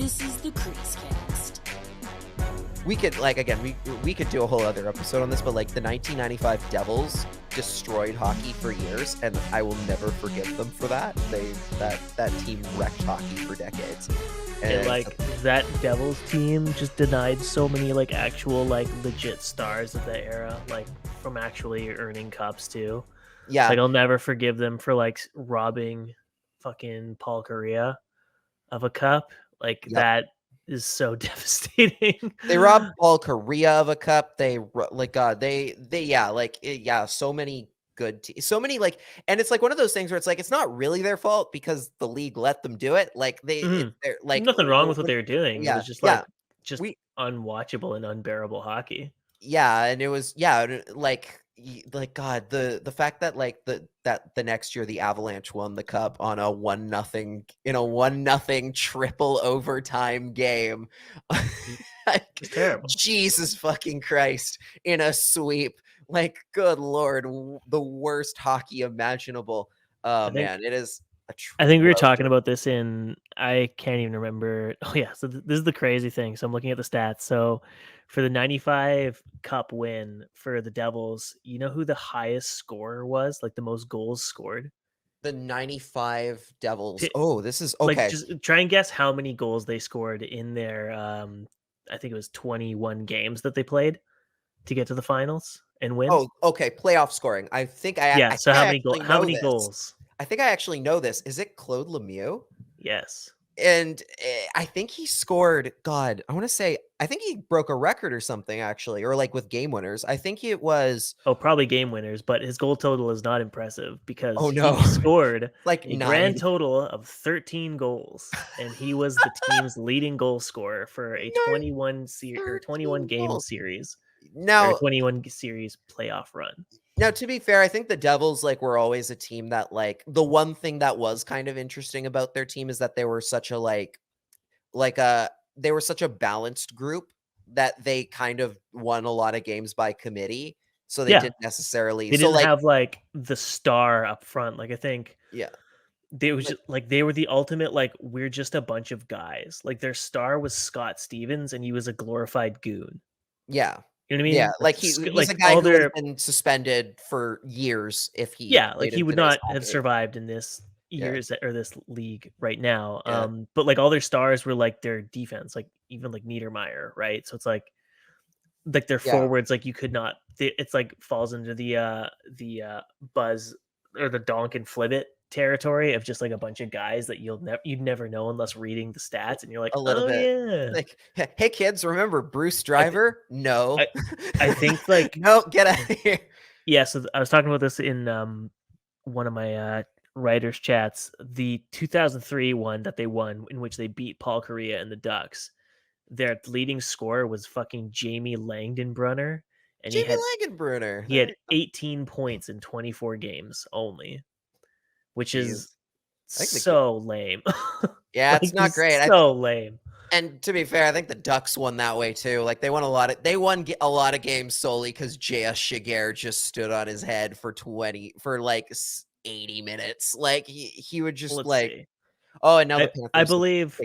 This is the CreaseCast. We could, like, again, we could do a whole other episode on this, but like the 1995 Devils destroyed hockey for years, and I will never forgive them for that. That team wrecked hockey for decades. And like that Devils team just denied so many like actual like legit stars of the era, like from actually earning cups too. Yeah, Like I'll never forgive them for like robbing fucking Paul Correa of a cup. Like that is so devastating. They robbed Paul Correa of a cup. So many good teams, so many like, and it's like one of those things where it's like it's not really their fault because the league let them do it. Like they're like nothing wrong with what they were doing. Yeah, it was just like unwatchable and unbearable hockey. Yeah, and it was like God, the fact that like the next year the Avalanche won the cup on a 1-0 triple overtime game. It's terrible. Jesus fucking Christ, in a sweep. Like, good Lord, the worst hockey imaginable. Man, it is. I think we were talking about this I can't even remember. Oh yeah, so this is the crazy thing. So I'm looking at the stats. So for the 95 cup win for the Devils, you know who the highest scorer was? Like the most goals scored? The 95 Devils. Oh, this is okay. Like just try and guess how many goals they scored in their I think it was 21 games that they played to get to the finals and win. Oh, okay. Playoff scoring. I think So how many goals? I think I actually know this. Is it Claude Lemieux? Yes. And I think he scored, God, I think he broke a record or something, actually, or like with game winners. I think it was. Oh, probably game winners, but his goal total is not impressive because he scored like a grand total of 13 goals, and he was the team's leading goal scorer for a 21 game series. Now, 21 series playoff run. Now, to be fair, I think the Devils were always a team that the one thing that was kind of interesting about their team is that they were such a they were such a balanced group that they kind of won a lot of games by committee. So they didn't necessarily. They didn't have the star up front. Like I think. Yeah. They was just, they were the ultimate we're just a bunch of guys. Like their star was Scott Stevens, and he was a glorified goon. Yeah. You know what I mean? Yeah, he's a guy who has been suspended for years if he he would not have survived in this years or this league right now. But all their stars were their defense, even Niedermeyer, right? So it's their forwards, you could not. It's falls into the Buzz or the Donk and Flibbit territory of just a bunch of guys that you'd never know unless reading the stats, and you're like, a little bit. Hey kids, remember Bruce Driver? No. I think no, get out of here. Yeah, so I was talking about this in one of my writers chats. The 2003 one that they won, in which they beat Paul Correa and the Ducks, their leading scorer was fucking Jamie Langdenbrunner, and he had 18 points in 24 games only, which is so lame. Yeah, it's not great. So lame. And to be fair, I think the Ducks won that way too. They won a lot of games solely because J.S. Shiger just stood on his head for 80 minutes. He would just Oh, and now the Panthers I believe.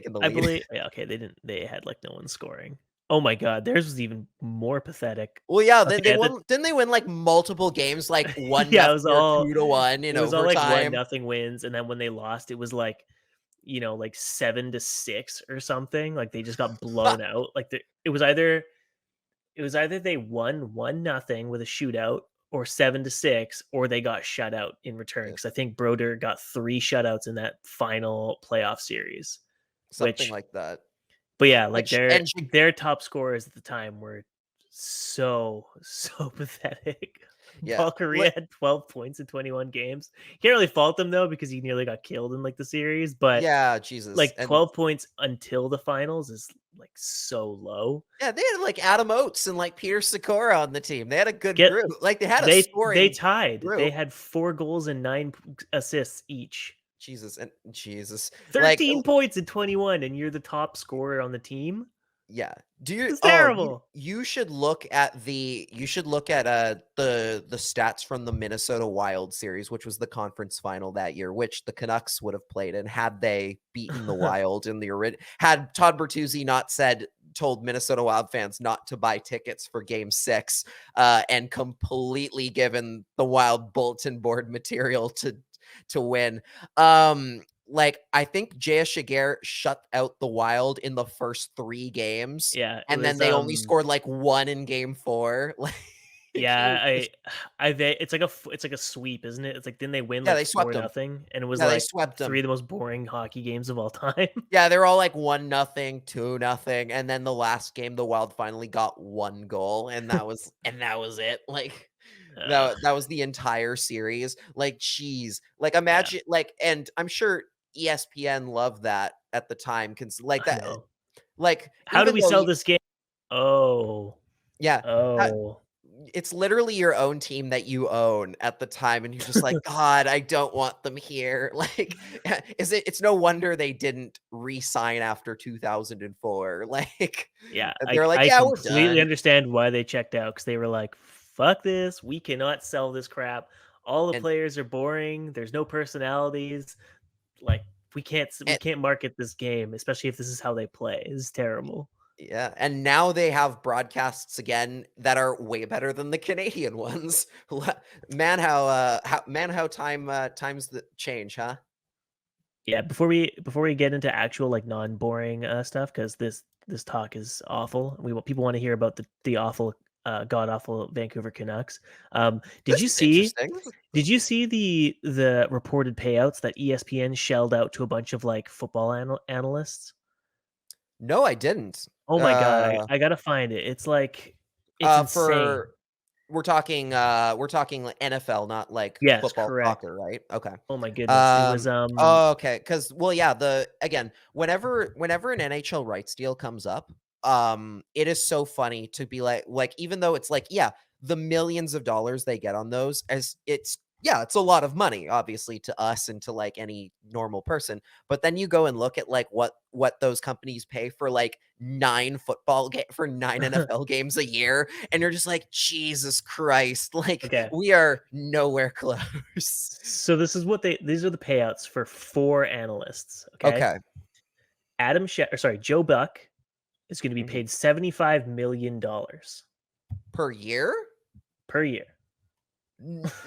Yeah, okay, they had no one scoring. Oh my God, theirs was even more pathetic. Well, yeah, they won. Didn't they win multiple games, 1-0, 2-1 in overtime? It was all 1-0 wins, and then when they lost, it was 7-6 or something. They just got blown out. It was either they won 1-0 with a shootout, or 7-6, or they got shut out in return. Because I think Broder got 3 shutouts in that final playoff series, something like that. But yeah, their top scorers at the time were so pathetic. Yeah. Paul Correa had 12 points in 21 games. Can't really fault them though, because he nearly got killed in the series. But yeah, Jesus, 12 points until the finals is so low. Yeah, they had Adam Oates and Peter Sikora on the team. They had a good group. They had a scoring. They tied. Group. They had 4 goals and 9 assists each. Jesus. 13 points in 21, and you're the top scorer on the team. Yeah. Do you It's terrible. you should look at the the stats from the Minnesota Wild series, which was the conference final that year, which the Canucks would have played in had they beaten the Wild in the had Todd Bertuzzi not told Minnesota Wild fans not to buy tickets for game 6 and completely given the Wild bulletin board material to win. Like, I think J.S. Shiger shut out the Wild in the first 3 games. Yeah, it And then was they only scored like 1 in game 4. Like, yeah, it's like a sweep, isn't it? It's like, didn't they win yeah, like they swept them. 4-0? And it was Yeah, they like swept 3 them. of the most boring hockey games of all time. Yeah, they were all like 1-0, 2-0, and then the last game the Wild finally got 1 goal, and that was it. Like that was the entire series. Like, geez. Like, imagine like, and I'm sure ESPN loved that at the time, like I that. know. Like, How do even we though sell this game? Oh. yeah, Oh. it's literally your own team that you own at the time, and you're just like, God, I don't want them here. Like, it's no wonder they didn't re-sign after 2004. Like, Yeah, they're like, I yeah, we're completely done. understand why they checked out, because they were like, fuck this, we cannot sell this crap. All the And, players are boring. There's no personalities. Like, we can't and market this game, especially if this is how they play. This is terrible. yeah, and now they have broadcasts again that are way better than the Canadian ones. Man, how times the change, huh? Yeah, before we get into actual like non-boring stuff, because this talk is awful. People want to hear about the awful, god awful Vancouver Canucks. Did This you is see? interesting. Did you see the reported payouts that ESPN shelled out to a bunch of like football analysts? No, I didn't. Oh my god, I gotta find it. It's like it's insane. For we're talking like NFL, not like Yes, football, correct. soccer, right? Okay. Oh my goodness, it was Okay, because well, yeah, whenever an NHL rights deal comes up, it is so funny to be like even though it's like, yeah, the millions of dollars they get on those, as it's a lot of money, obviously, to us and to like any normal person. But then you go and look at like what those companies pay for like 9 NFL games a year, and you're just like, Jesus Christ, like okay. we are nowhere close. So these are the payouts for 4 analysts. Okay, Okay. Joe Buck is going to be Mhm. paid $75 million Per year? per year.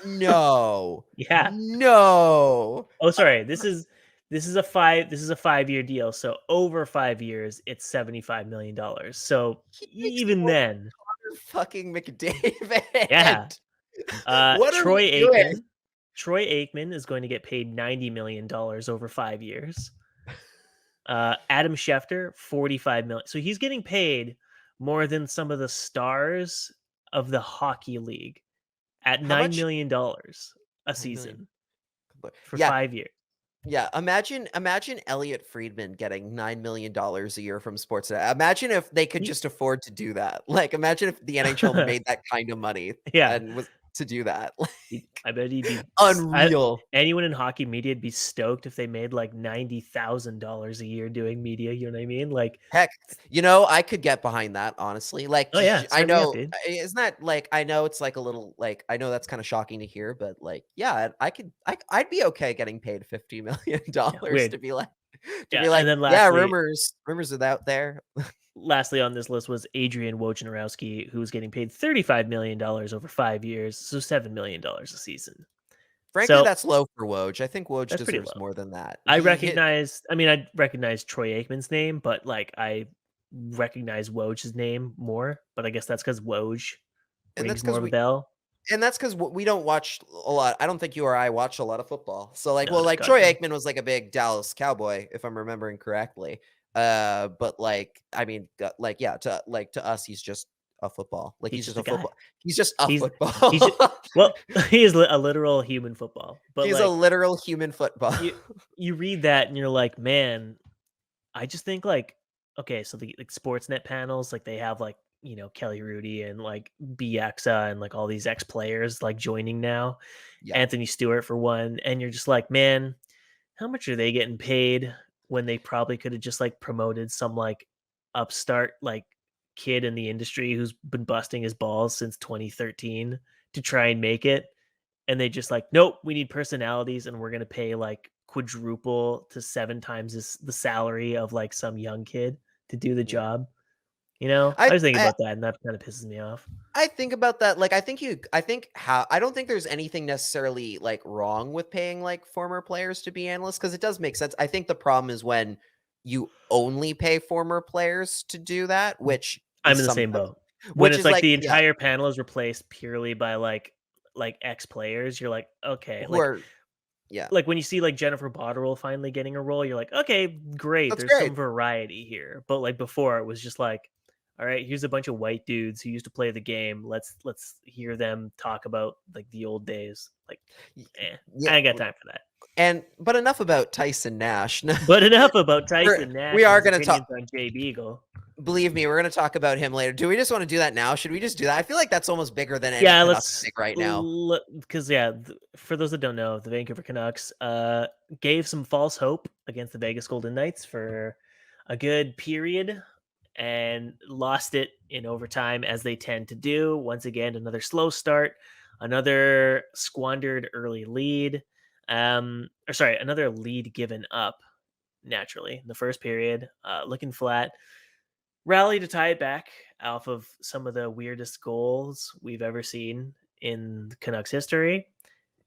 No. Yeah. No. Oh, sorry. This is a 5-year deal. So over 5 years, it's $75 million. So He makes even more then, than fucking McDavid. yeah. What are we doing? Troy Aikman is going to get paid $90 million over 5 years. Adam Schefter, $45 million. So he's getting paid more than some of the stars of the hockey league at How $9 much? million a 9 million. season for Yeah, 5 years. yeah. Imagine Elliot Friedman getting $9 million a year from Sportsnet. Imagine if they could just afford to do that. Like, imagine if the NHL made that kind of money Yeah. and was to do that. I bet he'd be Unreal. Anyone in hockey media would be stoked if they made like $90,000 a year doing media. You know what I mean? Like, Heck, I could get behind that, honestly. Like, oh yeah, I sign me up, know, dude. isn't that like, I know it's like a little, like, I know that's kind of shocking to hear, but like, yeah, I'd be okay getting paid $50 million Yeah, weird. to be like, Yeah, and then yeah, lastly, rumors are out there. lastly on this list was Adrian Wojnarowski, who's getting paid $35 million over 5 years, so $7 million a season. Frankly, So that's low for Woj. I think Woj that's pretty deserves low. more than that. I recognize Troy Aikman's name, but like I recognize Woj's name more. But I guess that's because Woj And that's rings more because of a bell. we don't watch a lot. I don't think you or I watch a lot of football. So like, No, well, no, like Troy gotcha. Aikman was like a big Dallas Cowboy, if I'm remembering correctly. But like, I mean, to us, he's just a football. Like He's he's just just a a guy. football. He's just a He's football. well, he is a literal human football. But He's a like literal human football. you read that and you're like, man, I just think like, okay, so the like Sportsnet panels, like they have like, Kelly Rudy and like BXA and like all these ex players like joining now, Yeah. Anthony Stewart for one, and you're just like, man, how much are they getting paid when they probably could have just like promoted some like upstart like kid in the industry who's been busting his balls since 2013 to try and make it. And they just like, nope, we need personalities, and we're gonna pay like quadruple to 7 times the salary of like some young kid to do the job. You know, I I, was thinking I about that, and that kind of pisses me off. I think about that. Like, I don't think there's anything necessarily like wrong with paying like former players to be analysts, because it does make sense. I think the problem is when you only pay former players to do that, which I'm is in the same sometimes, boat. When which it's is like like, the yeah, entire panel is replaced purely by like ex players, you're like, okay, who are, yeah, like when you see like Jennifer Botterill finally getting a role, you're like, okay, great. that's There's some great. variety here. But like before, it was just like, all right, here's a bunch of white dudes who used to play the game. Let's hear them talk about like the old days. Like, Y- I Yeah, ain't got time for that. but enough about Tyson Nash. But enough about We're, Tyson Nash we and are his going to talk. opinions on Jay Beagle. Believe me, we're going to talk about him later. Do we just want to do that now? Should we just do that? I feel like that's almost bigger than any Yeah, Canucks let's thing right now. because for those that don't know, the Vancouver Canucks gave some false hope against the Vegas Golden Knights for a good period and lost it in overtime, as they tend to do. Once again, another slow start, another squandered early lead, another lead given up naturally in the first period, looking flat. Rally to tie it back off of some of the weirdest goals we've ever seen in Canucks history.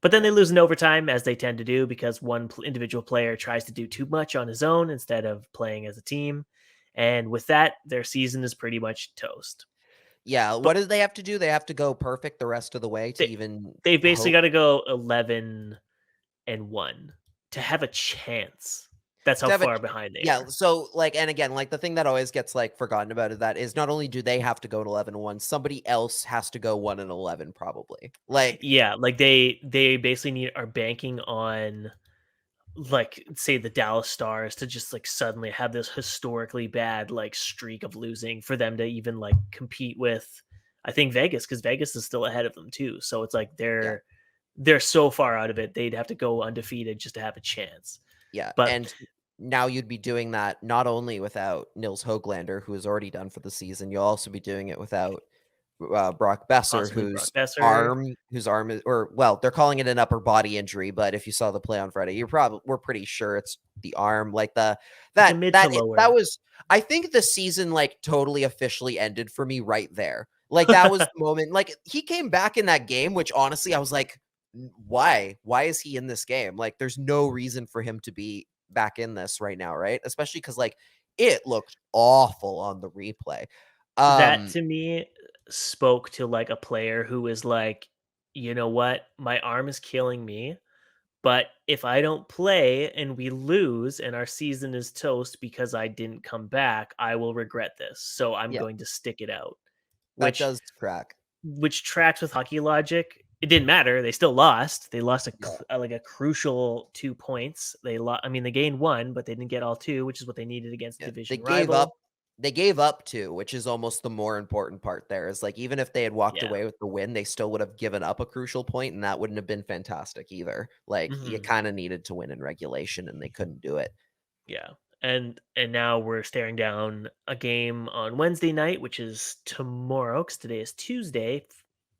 But then they lose in overtime, as they tend to do, because one individual player tries to do too much on his own instead of playing as a team. And with that, their season is pretty much toast. Yeah, But what do they have to do? They have to go perfect the rest of the way to they, even they've basically hope got to go 11-1 to have a chance. That's to how have a far behind they yeah, are. so, like, and again, like, the thing that always gets, like, forgotten about it that is not only do they have to go to 11-1, somebody else has to go 1-11 probably. Like, Yeah, like they basically are banking on, like, say the Dallas Stars to just like suddenly have this historically bad like streak of losing for them to even like compete with, I think, Vegas, because Vegas is still ahead of them too. So it's like yeah, they're so far out of it, they'd have to go undefeated just to have a chance. yeah, But and now you'd be doing that not only without Nils Höglander, who is already done for the season, you'll also be doing it without Brock Boeser, possibly Brock Besser. whose arm is, or well, they're calling it an upper body injury, but if you saw the play on Friday, we're pretty sure it's the arm, like It's a mid to that lower. was, I think the season like totally officially ended for me right there. Like that was the moment. Like he came back in that game, which honestly I was like, why? Why is he in this game? Like there's no reason for him to be back in this right now, right? Especially because like it looked awful on the replay. That Um, to me spoke to like a player who is like, you know what, my arm is killing me. But if I don't play and we lose and our season is toast because I didn't come back, I will regret this. So I'm yeah, going to stick it out. that Which does crack. tracks with hockey logic. It didn't matter. They still lost. They lost Yeah. like a crucial 2 points. They lost. I mean, they gained 1, but they didn't get all 2, which is what they needed against Yeah, they division gave up. rival. They gave up 2, which is almost the more important part there. Is like even if they had walked Yeah. away with the win, they still would have given up a crucial point, and that wouldn't have been fantastic either. Like you Hmm. kind of needed to win in regulation, and they couldn't do it. Yeah. And now we're staring down a game on Wednesday night, which is tomorrow, because today is Tuesday.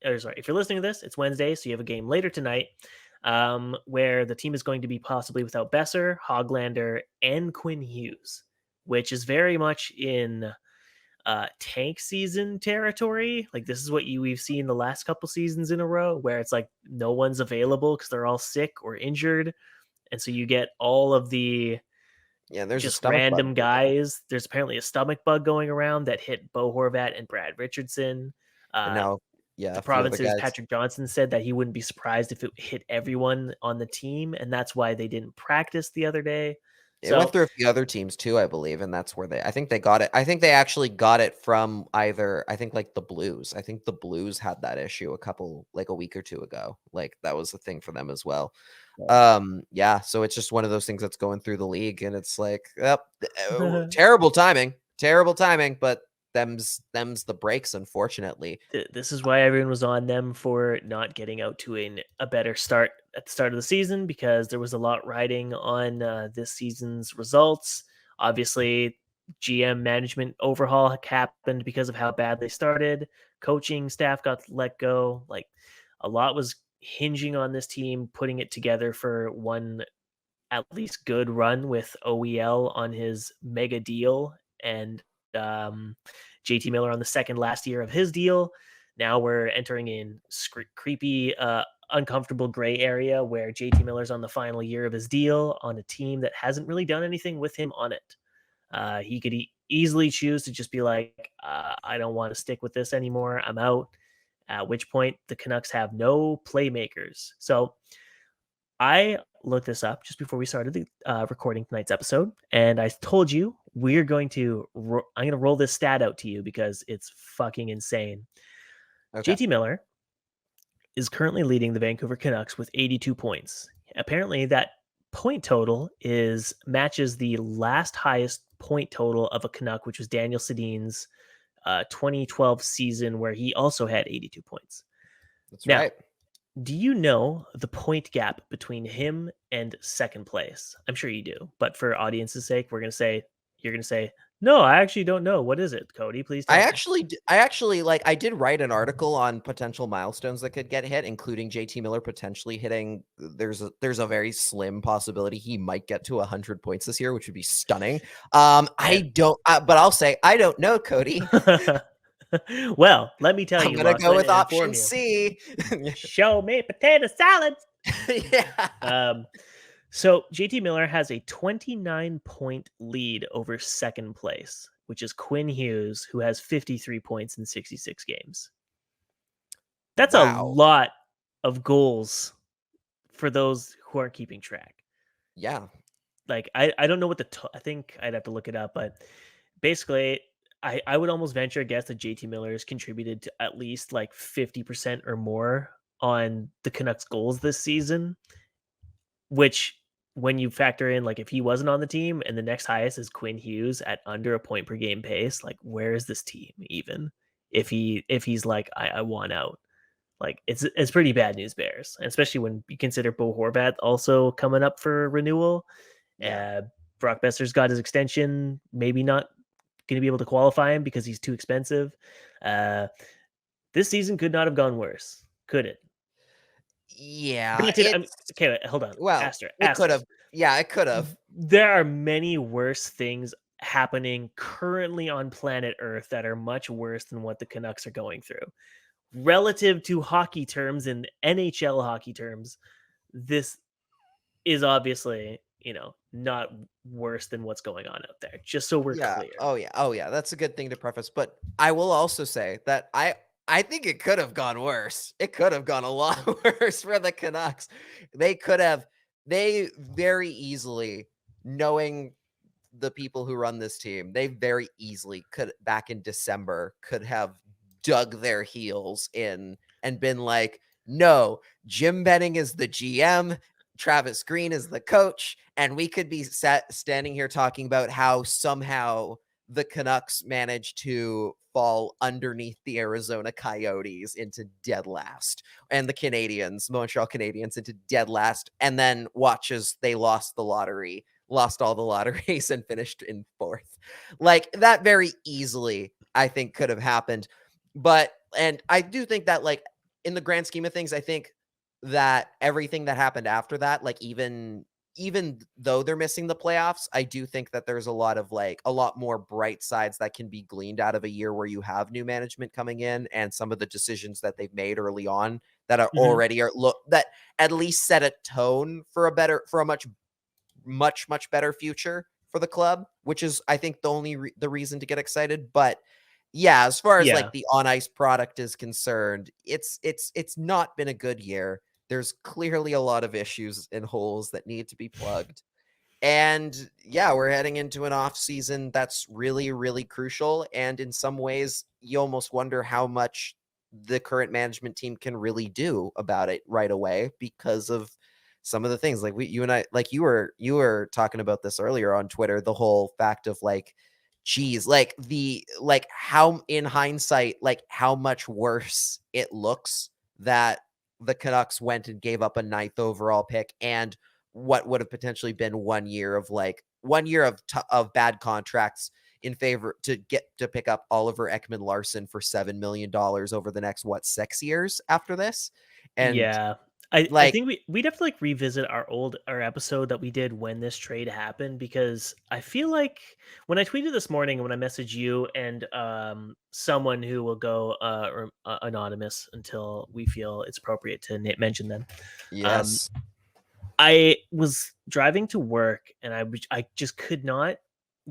Or sorry, if you're listening to this, it's Wednesday, so you have a game later tonight, where the team is going to be possibly without Besser, Höglander, and Quinn Hughes, which is very much in tank season territory. Like this is what we've seen the last couple seasons in a row, where it's like no one's available because they're all sick or injured, and so you get all of the Yeah, there's a just stomach bug random going on, guys. There's apparently a stomach bug going around that hit Bo Horvat and Brad Richardson. and Uh, now yeah, the a few other province's guys. Patrick Johnson said that he wouldn't be surprised if it hit everyone on the team, and that's why they didn't practice the other day. It went So through a few other teams too, I believe, and that's where I think they got it. I think they actually got it from either, I think like the Blues. I think the Blues had that issue like a week or two ago. Like that was a thing for them as well. Yeah, so it's just one of those things that's going through the league, and it's like, yep, terrible timing, but them's the breaks, unfortunately. this is why everyone was on them for not getting out to a better start at the start of the season, because there was a lot riding on this season's results. Obviously, GM management overhaul happened because of how bad they started. Coaching staff got let go. Like a lot was hinging on this team putting it together for one at least good run with OEL on his mega deal and JT Miller on the second last year of his deal. Now we're entering in creepy, uncomfortable gray area where JT Miller's on the final year of his deal on a team that hasn't really done anything with him on it. He could easily choose to just be like, I don't want to stick with this anymore. I'm out. At which point the Canucks have no playmakers. So I looked this up just before we started the recording tonight's episode, and I told you we're going to. I'm going to roll this stat out to you because it's fucking insane. Okay. JT Miller is currently leading the Vancouver Canucks with 82 points. Apparently, that point total matches the last highest point total of a Canuck, which was Daniel Sedin's 2012 season, where he also had 82 points. That's right. Do you know the point gap between him and second place? I'm sure you do, but for audience's sake, you're going to say, no, I actually don't know. What is it, Cody? Please tell me. I actually I did write an article on potential milestones that could get hit, including JT Miller potentially hitting. There's a very slim possibility he might get to 100 points this year, which would be stunning. I don't, but I'll say I don't know, Cody. Well, let me tell you. I'm gonna go with option C. Show me potato salad. Yeah. So JT Miller has a 29-point lead over second place, which is Quinn Hughes, who has 53 points in 66 games. That's a lot of goals for those who aren't keeping track. Yeah. Like I don't know what I think I'd have to look it up, but basically I would almost venture a guess that JT Miller has contributed to at least like 50% or more on the Canucks goals this season, which when you factor in, like if he wasn't on the team and the next highest is Quinn Hughes at under a point per game pace, like where is this team even if he's like, I want out? Like it's pretty bad news bears, and especially when you consider Bo Horvat also coming up for renewal. Yeah. Brock Besser's got his extension, maybe not going to be able to qualify him because he's too expensive. This season could not have gone worse, could it? Yeah. Okay, wait, hold on. Well, it could have. Yeah, it could have. There are many worse things happening currently on planet Earth that are much worse than what the Canucks are going through. Relative to hockey terms and NHL hockey terms, this is obviously, not worse than what's going on out there. Just so we're clear. Oh yeah. That's a good thing to preface. But I will also say that I think it could have gone worse. It could have gone a lot worse for the Canucks. They very easily, knowing the people who run this team, they very easily could, back in December, could have dug their heels in and been like, no, Jim Benning is the GM, Travis Green is the coach, and we could be standing here talking about how somehow the Canucks managed to fall underneath the Arizona Coyotes into dead last, and the Montreal Canadiens into dead last, and then watch as they lost all the lotteries and finished in fourth. Like that very easily, I think, could have happened. And I do think that, like, in the grand scheme of things, I think that everything that happened after that, like even though they're missing the playoffs, I do think that there's a lot more bright sides that can be gleaned out of a year where you have new management coming in, and some of the decisions that they've made early on that are already that at least set a tone for a much better future for the club, which is, I think, the reason to get excited. But yeah, as far as like the on ice product is concerned, it's not been a good year. There's clearly a lot of issues and holes that need to be plugged. And yeah, we're heading into an off season that's really, really crucial. And in some ways, you almost wonder how much the current management team can really do about it right away, because of some of the things like you and I, like you were talking about this earlier on Twitter, the whole fact of like, geez, how in hindsight, like how much worse it looks that the Canucks went and gave up a 9th overall pick and what would have potentially been 1 year of bad contracts in favor to pick up Oliver Ekman-Larsson for $7 million over the next 6 years after this. And yeah, I think we'd have to like revisit our episode that we did when this trade happened, because I feel like when I tweeted this morning, when I messaged you and someone who will go anonymous until we feel it's appropriate to mention them. yes, I was driving to work and I just could not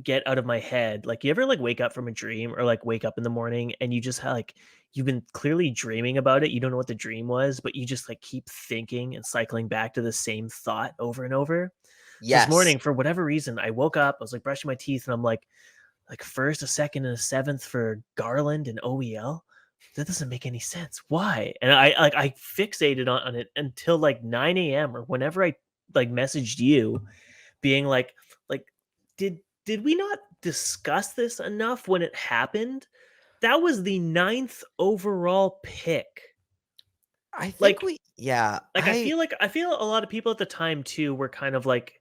get out of my head. Like, you ever like wake up from a dream, or like wake up in the morning and you just like, you've been clearly dreaming about it. You don't know what the dream was, but you just like keep thinking and cycling back to the same thought over and over. So this yes. morning, for whatever reason, I woke up, I was like brushing my teeth, and I'm like first, a second, and a seventh for Garland and OEL. That doesn't make any sense. Why? And I fixated on it until like 9 a.m. or whenever I like messaged you being like did we not discuss this enough when it happened? That was the 9th overall pick. I think I feel a lot of people at the time too were kind of like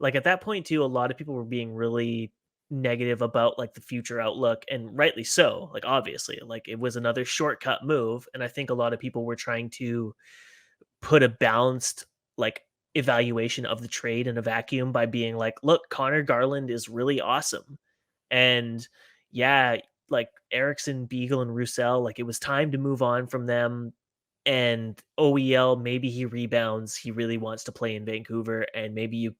at that point too, a lot of people were being really negative about like the future outlook, and rightly so. Like, obviously, like it was another shortcut move, and I think a lot of people were trying to put a balanced like evaluation of the trade in a vacuum by being like, look, Connor Garland is really awesome, and yeah, like Eriksson, Beagle, and Roussel, like it was time to move on from them. And OEL, maybe he rebounds, he really wants to play in Vancouver, and maybe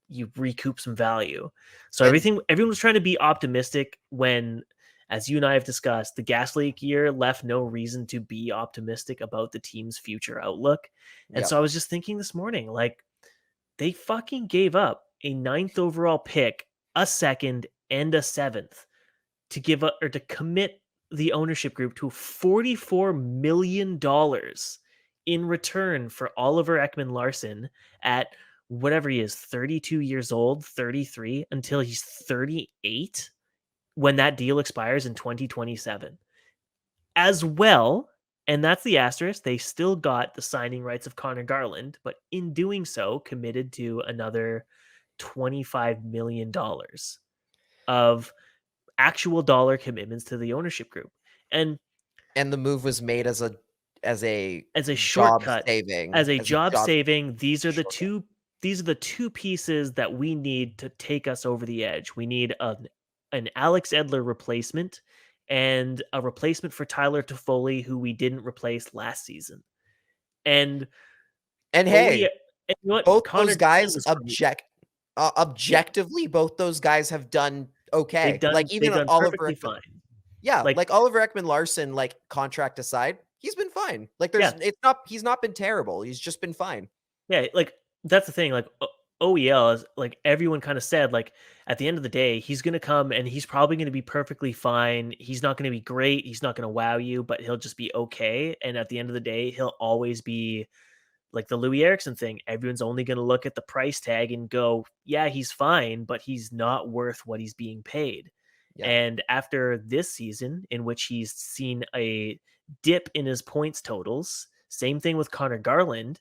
you recoup some value. So everyone was trying to be optimistic when, as you and I have discussed, the gas leak year left no reason to be optimistic about the team's future outlook. And so I was just thinking this morning, like, they fucking gave up a 9th overall pick, a 2nd, and a 7th to give up, or to commit the ownership group to $44 million in return for Oliver Ekman-Larsson at whatever he is, 32 years old, 33, until he's 38 when that deal expires in 2027. As well, and that's the asterisk, they still got the signing rights of Connor Garland, but in doing so, committed to another $25 million of actual dollar commitments to the ownership group. And the move was made as a shortcut, as a job saving. These are the two pieces that we need to take us over the edge. We need an Alex Edler replacement and a replacement for Tyler Toffoli, who we didn't replace last season. And hey, and you know both Connor those guys objectively, both those guys have done okay. They've done Oliver fine. Yeah, like Oliver Ekman-Larsson, like contract aside, he's been fine. Like he's not been terrible. He's just been fine. Yeah, like that's the thing. Like OEL is like everyone kind of said, like at the end of the day, he's going to come and he's probably going to be perfectly fine. He's not going to be great. He's not going to wow you, but he'll just be okay. And at the end of the day, he'll always be like the Louis Eriksson thing. Everyone's only going to look at the price tag and go, yeah, he's fine, but he's not worth what he's being paid. Yeah. And after this season, in which he's seen a dip in his points totals, same thing with Connor Garland.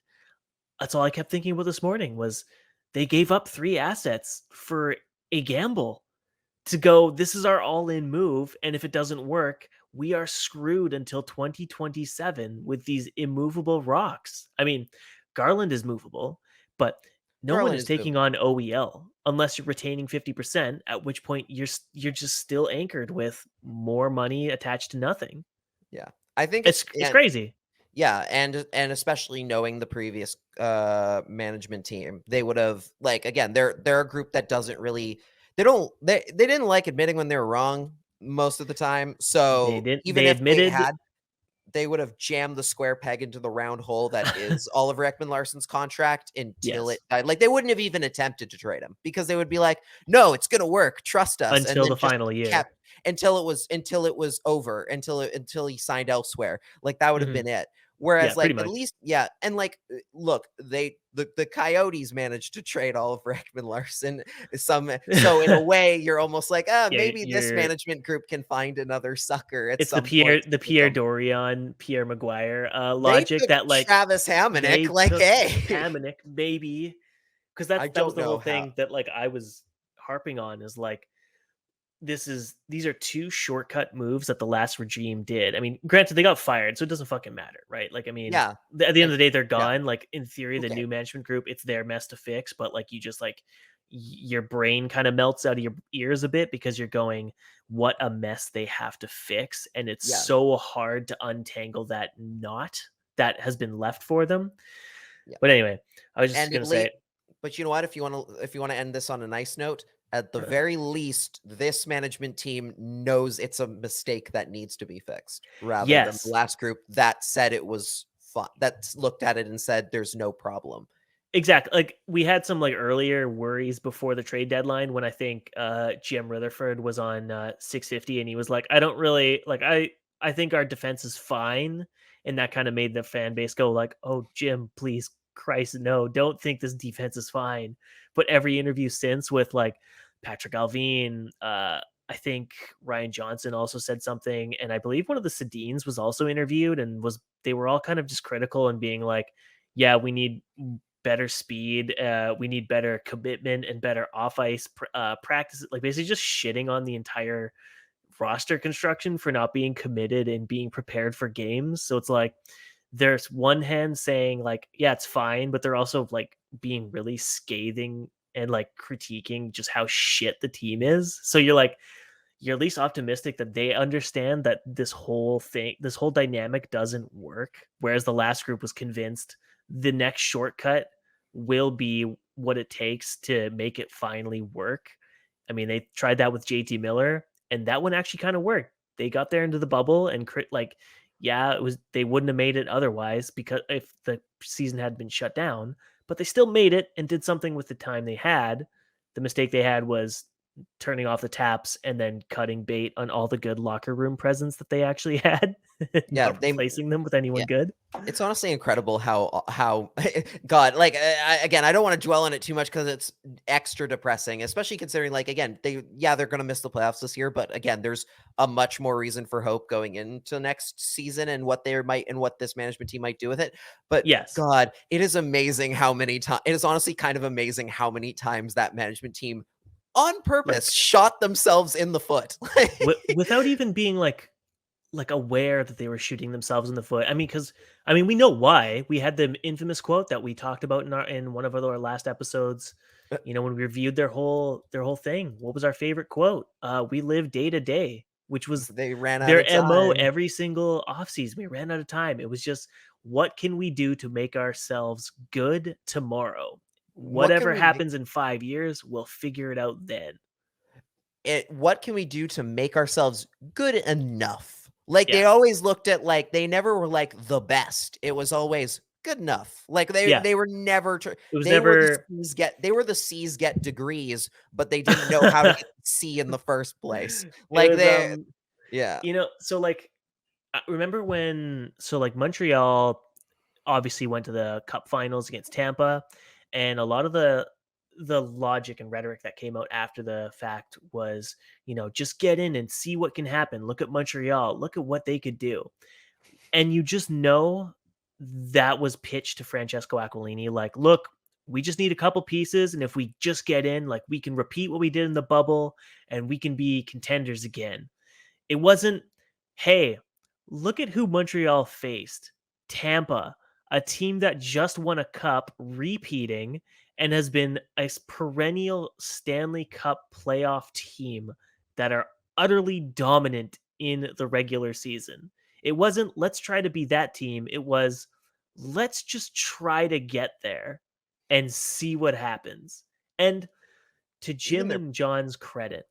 That's all I kept thinking about this morning was they gave up 3 assets for a gamble to go, this is our all-in move, and if it doesn't work, we are screwed until 2027 with these immovable rocks. I mean, Garland is movable, but no one is taking on OEL unless you're retaining 50%, at which point you're just still anchored with more money attached to nothing. Yeah. I think it's crazy. Yeah, and especially knowing the previous management team, they would have, like, again, they're a group that doesn't really, they didn't like admitting when they were wrong most of the time. So they would have jammed the square peg into the round hole that is Oliver Ekman-Larsson's contract until it died. Like, they wouldn't have even attempted to trade him because they would be like, no, it's gonna work, trust us, until the final year. Until it was over, until he signed elsewhere. Like, that would have been it. Whereas, like, at least, and like, look, the Coyotes managed to trade Oliver Ekman-Larsson. So in a way, you're almost like, maybe this management group can find another sucker. It's the Pierre Dorion, Pierre Maguire logic that, like, Travis Hamonic, like, Hamonic, maybe, because that was the whole thing that, like, I was harping on is like, these are two shortcut moves that the last regime did. I mean, granted, they got fired, so it doesn't fucking matter, right? Like, I mean, Yeah. at the end of the day, they're Yeah. gone. Like, in theory, the Okay. new management group, it's their mess to fix, but like, you just like your brain kind of melts out of your ears a bit because you're going, what a mess they have to fix, and it's Yeah. so hard to untangle that knot that has been left for them. Yeah. But anyway, I was just And gonna say, but you know what? If you want to end this on a nice note, at the very least, this management team knows it's a mistake that needs to be fixed, rather than yes, the last group that said it was fun, that looked at it and said there's no problem. exactly. Like, we had some like earlier worries before the trade deadline when I think Jim Rutherford was on 650 and he was like, I don't really like I think our defense is fine, and that kind of made the fan base go like, oh Jim, please Christ no, don't think this defense is fine. But every interview since with like Patrick Alvin, I think Ryan Johnson also said something, and I believe one of the Sedins was also interviewed and they were all kind of just critical and being like, yeah, we need better speed. We need better commitment and better off ice practice. Like, basically just shitting on the entire roster construction for not being committed and being prepared for games. So it's like, there's one hand saying like, yeah, it's fine, but they're also like being really scathing and like critiquing just how shit the team is. So you're like, you're at least optimistic that they understand that this whole dynamic doesn't work. Whereas the last group was convinced the next shortcut will be what it takes to make it finally work. I mean, they tried that with JT Miller, and that one actually kind of worked. They got there into the bubble and like, yeah, they wouldn't have made it otherwise because if the season had been shut down, but they still made it and did something with the time they had. The mistake they had was turning off the taps and then cutting bait on all the good locker room presence that they actually had, Yeah, not replacing them with anyone good. It's honestly incredible how God, like, again, I don't want to dwell on it too much because it's extra depressing, especially considering, like, again, they're going to miss the playoffs this year, but again, there's a much more reason for hope going into next season and what this management team might do with it. But yes, God, it is amazing how many times. It is honestly kind of amazing how many times that management team on purpose shot themselves in the foot without even being like aware that they were shooting themselves in the foot. I mean, because we know why. We had the infamous quote that we talked about in one of our last episodes. When we reviewed their whole thing. What was our favorite quote? We live day to day, which was they ran out their of time. MO every single offseason. We ran out of time. It was just, what can we do to make ourselves good tomorrow? Whatever happens in 5 years, we'll figure it out then. What can we do to make ourselves good enough? Like, they always looked at, like, they never were like the best. It was always good enough. Like, they were never. They were the C's get degrees, but they didn't know how to get C in the first place. Like, So like, remember when Montreal obviously went to the Cup Finals against Tampa, and a lot of the logic and rhetoric that came out after the fact was, just get in and see what can happen. Look at Montreal. Look at what they could do. And you just know that was pitched to Francesco Aquilini. Like, look, we just need a couple pieces. And if we just get in, like, we can repeat what we did in the bubble and we can be contenders again. It wasn't, hey, look at who Montreal faced. Tampa, a team that just won a cup, repeating, and has been a perennial Stanley Cup playoff team that are utterly dominant in the regular season. It wasn't, let's try to be that team. It was, let's just try to get there and see what happens. And to Jim and John's credit,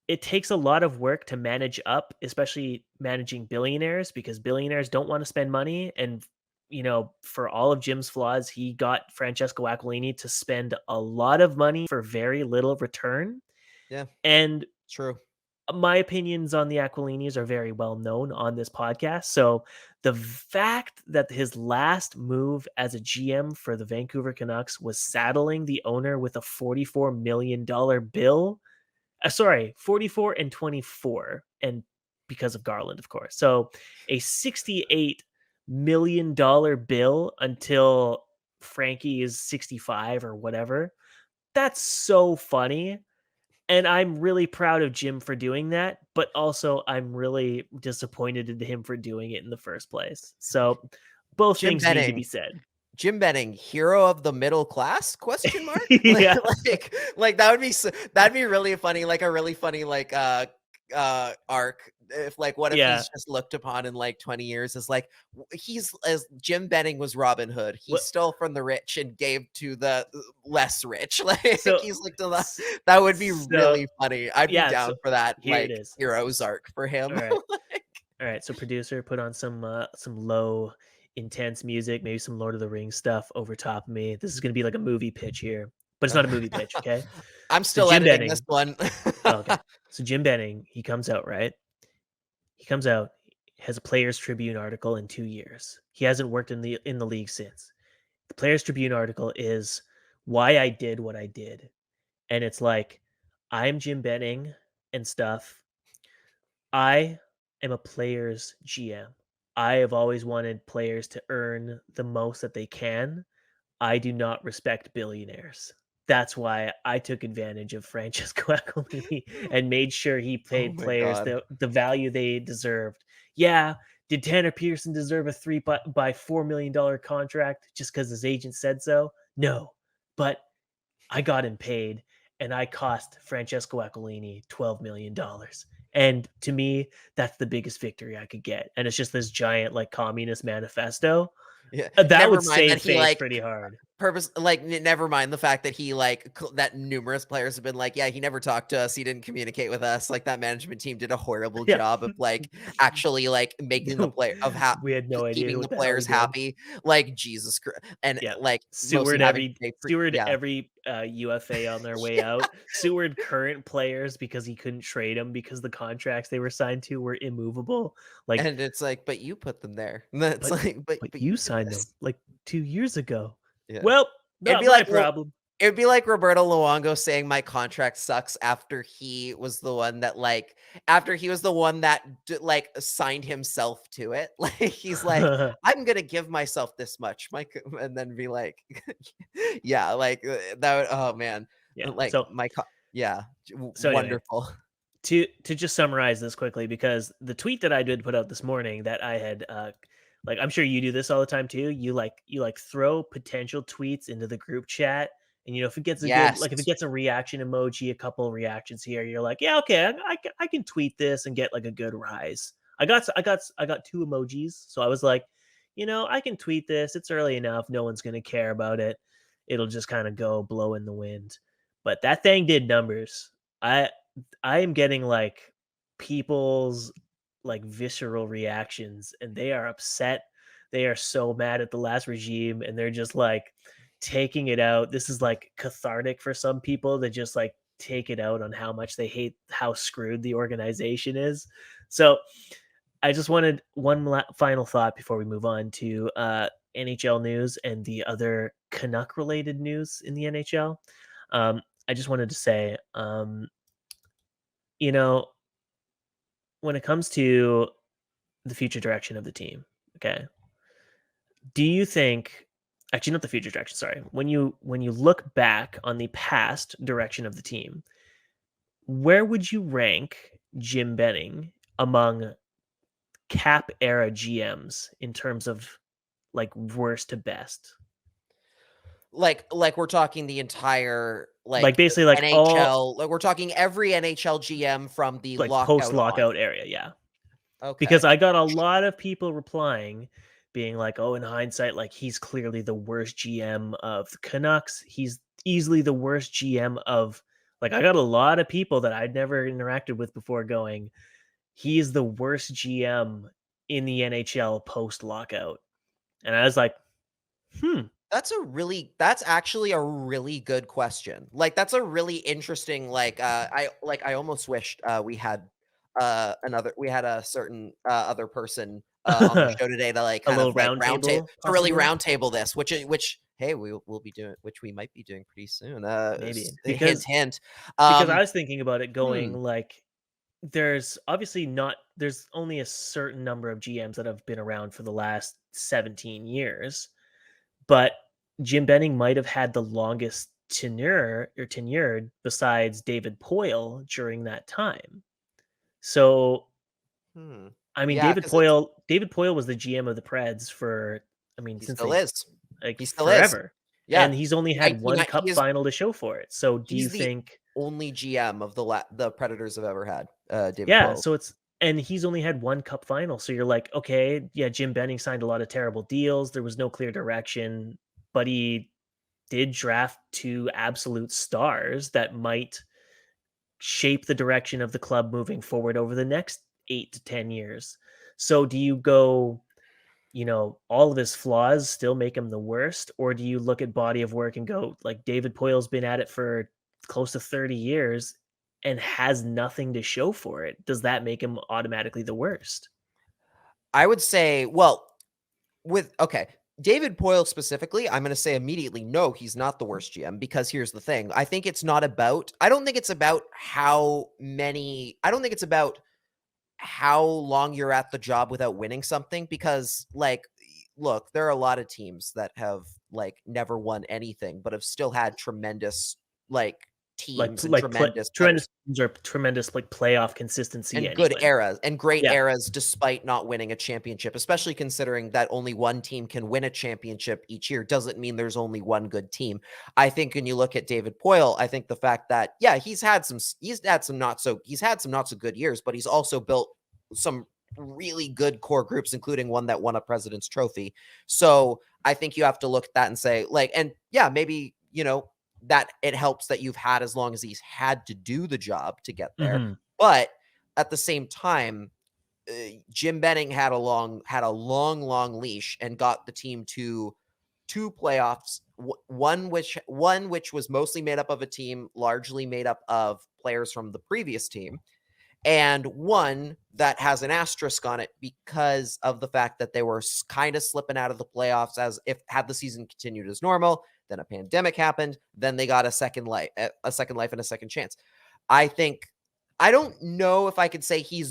it takes a lot of work to manage up, especially managing billionaires, because billionaires don't want to spend money. And, for all of Jim's flaws, he got Francesco Aquilini to spend a lot of money for very little return. Yeah. And true. My opinions on the Aquilinis are very well known on this podcast. So the fact that his last move as a GM for the Vancouver Canucks was saddling the owner with a $44 million bill, 44 and 24, and because of Garland, of course. So a $68 million bill until Frankie is 65 or whatever. That's so funny. And I'm really proud of Jim for doing that, but also I'm really disappointed in him for doing it in the first place. So both Jim things need to be Benning. said. Jim Benning, hero of the middle class? Question mark. Yeah. like that would be that'd be really funny. Like a really funny like arc. If like what if Yeah. he's just looked upon in like 20 years as like he's as Jim Benning was Robin Hood. He What- stole from the rich and gave to the less rich. Like So- he's like that would be really funny. I'd be yeah, down so for that here like it is. hero's arc for him. All right. All right, so producer, put on some low, intense music, maybe some Lord of the Rings stuff over top of me. This is gonna be like a movie pitch here, but it's not a movie pitch, okay? I'm So still Jim editing this Benning. one. Okay, so Jim Benning, he comes out, right? He comes out, has a Players Tribune article in 2 years. He hasn't worked in the league since. The Players Tribune article is why I did what I did, and it's like, I'm Jim Benning and stuff. I am a player's GM. I have always wanted players to earn the most that they can. I do not respect billionaires. That's why I took advantage of Francesco Aquilini and made sure he paid my players God. the value they deserved. Yeah, did Tanner Pearson deserve a by $4 million contract just because his agent said so? No, but I got him paid, and I cost Francesco Aquilini $12 million. And to me, that's the biggest victory I could get. And it's just this giant like communist manifesto. Yeah. That Never would mind save that he face like pretty hard. never mind the fact that he like that numerous players have been like, yeah, he never talked to us, he didn't communicate with us. Like that management team did a horrible Yeah. job of like actually like making the player of We had no idea keeping what the the hell players he did. happy. Like Jesus Christ. And Yeah. like Seward yeah. every UFA on their way out. Seward current players because he couldn't trade them because the contracts they were signed to were immovable. Like, and it's like, but you put them there. And that's like, but you did signed them this. like 2 years ago. Yeah. Well, It'd not be my like problem. It would be like Roberto Luongo saying my contract sucks after he was the one that like signed himself to it. Like he's like, I'm gonna give myself this much, Mike, and then be like, yeah, like that. Oh man, Yeah. like So yeah, So anyway, wonderful. to just summarize this quickly, because the tweet that I did put out this morning that I had like I'm sure you do this all the time too. You throw potential tweets into the group chat, and if it gets a good if it gets a reaction emoji, a couple of reactions here, you're like, yeah, okay, I can tweet this and get like a good rise. I got 2 emojis, so I was like, I can tweet this. It's early enough. No one's gonna care about it. It'll just kind of go blow in the wind. But that thing did numbers. I am getting like people's like visceral reactions, and they are upset. They are so mad at the last regime, and they're just like taking it out. This is like cathartic for some people to just like take it out on how much they hate how screwed the organization is. So I just wanted one final thought before we move on to NHL news and the other Canuck related news in the NHL. I just wanted to say, when it comes to the future direction of the team, okay, do you think, actually not the future direction, sorry, when you look back on the past direction of the team, where would you rank Jim Benning among cap era GMs in terms of like worst to best? Like we're talking the entire like basically like NHL. all, Like we're talking every NHL GM from the like lockout post lockout on. area, yeah. Okay. Because I got a lot of people replying, being like, "Oh, in hindsight, like he's clearly the worst GM of the Canucks. He's easily the worst GM of." Like, I got a lot of people that I'd never interacted with before going, "He is the worst GM in the NHL post lockout," and I was like, That's actually a really good question. Like that's a really interesting I almost wished we had a certain other person on the show today to like a kind little of like round table to really possibly? round table this, which hey, we'll be doing, which we might be doing pretty soon. Maybe hint hint. because I was thinking about it going hmm. like, there's only a certain number of GMs that have been around for the last 17 years, but Jim Benning might have had the longest tenured besides David Poile during that time. So, I mean, Yeah, David Poile was the GM of the Preds for, he since still is. like He still is. forever. Yeah. And he's only had one cup final to show for it. So do you He's the think only GM of the Predators have ever had, David Yeah, Poile. so and he's only had one cup final. So you're like, okay, yeah, Jim Benning signed a lot of terrible deals. There was no clear direction, but he did draft 2 absolute stars that might shape the direction of the club moving forward over the next 8 to 10 years. So do you go, all of his flaws still make him the worst? Or do you look at body of work and go, like, David Poile's been at it for close to 30 years and has nothing to show for it? Does that make him automatically the worst? I would say, David Poile specifically, I'm going to say immediately, no, he's not the worst GM, because here's the thing. I don't think it's about how long you're at the job without winning something, because look, there are a lot of teams that have never won anything, but have still had tremendous teams and tremendous teams or tremendous playoff consistency and anyway. good eras and great eras despite not winning a championship, especially considering that only one team can win a championship each year doesn't mean there's only one good team. I think when you look at David Poile, I think the fact that he's had some not so good years, but he's also built some really good core groups, including one that won a President's Trophy. So I think you have to look at that and say maybe that it helps that you've had as long as he's had to do the job to get there. Mm-hmm. But at the same time, Jim Benning had a long leash and got the team to 2 playoffs. One which was mostly made up of a team largely made up of players from the previous team, and one that has an asterisk on it because of the fact that they were kind of slipping out of the playoffs had the season continued as normal. Then a pandemic happened. Then they got a second life and a second chance. I don't know if I could say I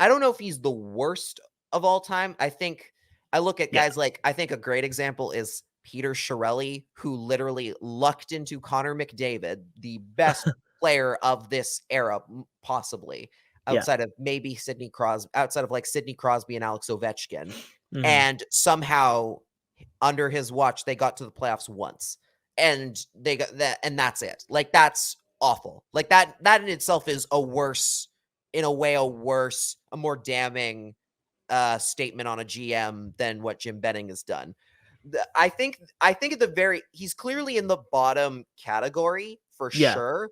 don't know if he's the worst of all time. I think I look at guys I think a great example is Peter Chiarelli, who literally lucked into Connor McDavid, the best player of this era, possibly outside of maybe Sidney Crosby and Alex Ovechkin. Mm-hmm. And somehow under his watch, they got to the playoffs once, and they got that, and that's it. That's awful. That in itself is a more damning statement on a GM than what Jim Benning has done. I think he's clearly in the bottom category for sure.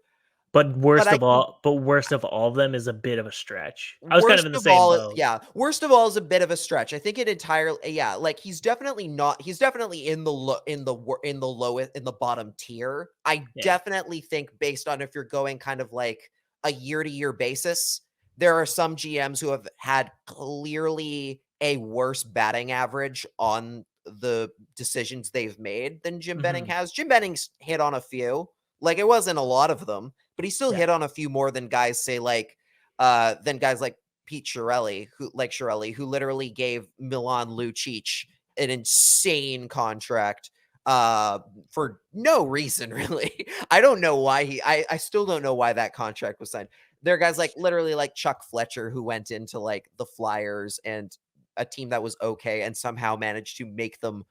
But worst of all of them is a bit of a stretch. I was kind of in the same boat. Yeah, worst of all is a bit of a stretch. I think it entirely. Yeah, he's definitely in the bottom tier. I definitely think, based on if you're going kind of like a year-to-year basis, there are some GMs who have had clearly a worse batting average on the decisions they've made than Jim Benning has. Jim Benning's hit on a few. It wasn't a lot of them, but he still hit on a few more than guys like Pete Chiarelli, who literally gave Milan Lucic an insane contract for no reason, really. I don't know why I still don't know why that contract was signed. There are guys literally Chuck Fletcher, who went into the Flyers and a team that was okay and somehow managed to make them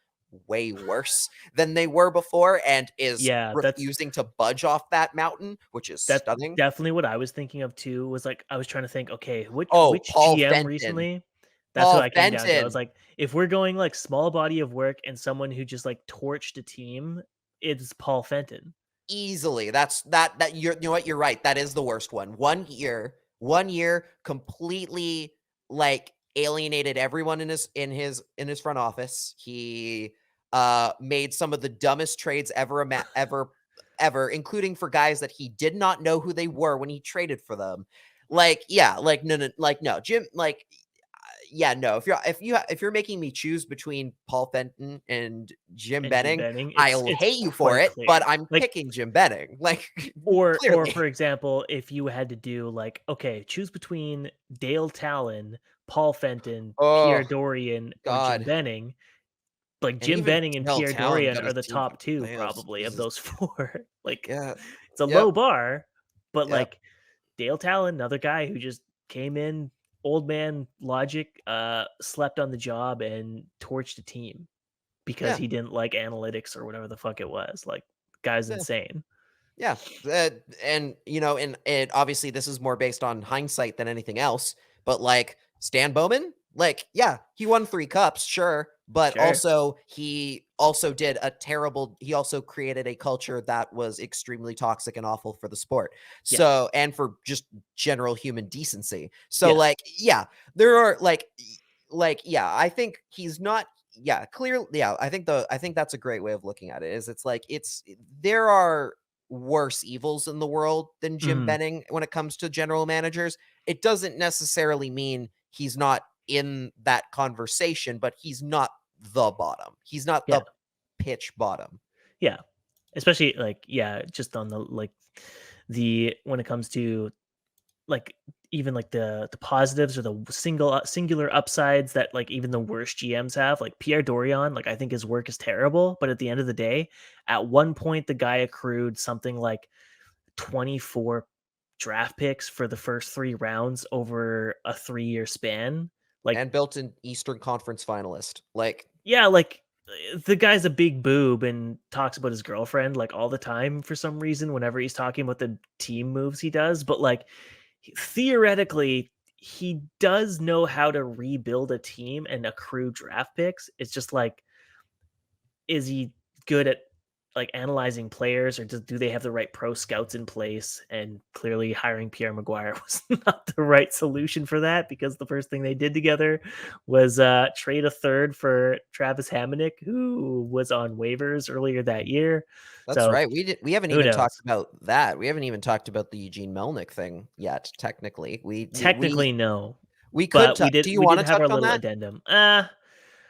way worse than they were before, and is refusing to budge off that mountain, which is stunning. Definitely what I was thinking of too. Was I was trying to think, okay, which GM Fenton. Recently? That's what I came down to. I was like, if we're going small body of work and someone who just torched a team, it's Paul Fenton. Easily. That you know what? You're right. That is the worst one. 1 year completely alienated everyone in his front office. He made some of the dumbest trades ever, including for guys that he did not know who they were when he traded for them. No, Jim, no. If you're making me choose between Paul Fenton and Jim Benning, I'll hate you for it, but I'm picking Jim Benning. Or for example, if you had to do okay, choose between Dale Talon, Paul Fenton, Pierre Dorian, or Jim Benning, like And Jim even Benning and Mel Pierre Talon Dorian got are his the team to top the two playoffs. probably of Jesus. those four. Like Yeah. it's a Yep. low bar, but Yep. like Dale Talon, another guy who just came in, old man logic, slept on the job and torched a team because Yeah. he didn't like analytics or whatever the fuck it was. Like, guy's Yeah. insane. Yeah. And, and it obviously this is more based on hindsight than anything else, but like Stan Bowman, like, yeah, he won 3 cups, sure. But Sure. also he also he also created a culture that was extremely toxic and awful for the sport. Yeah. So, and for just general human decency. So Yeah. like, yeah, there are yeah, I think he's not, yeah, clearly, yeah, I think that's a great way of looking at it is it's like, there are worse evils in the world than Jim Mhm. Benning when it comes to general managers. It doesn't necessarily mean he's not in that conversation, but he's not the bottom. He's not Yeah. the pitch bottom. Yeah. Especially like, yeah, just on the like when it comes to like even like the positives or the singular upsides that like even the worst GMs have, like Pierre Dorian, like I think his work is terrible, but at the end of the day, at one point the guy accrued something like 24 draft picks for the first 3 rounds over a 3-year span. Like, And built an Eastern Conference finalist. Like, yeah, like the guy's a big boob and talks about his girlfriend like all the time for some reason whenever he's talking about the team moves he does, but like theoretically he does know how to rebuild a team and accrue draft picks. It's just like, is he good at like analyzing players, or do they have the right pro scouts in place? And clearly hiring Pierre Maguire was not the right solution for that, because the first thing they did together was trade a third for Travis Hamonic, who was on waivers earlier that year. that's So right. We haven't who even knows? talked about that. We haven't even talked about the Eugene Melnyk thing yet, technically. Technically, no, We could but touch. Do you we want did to have touch our on little that? addendum.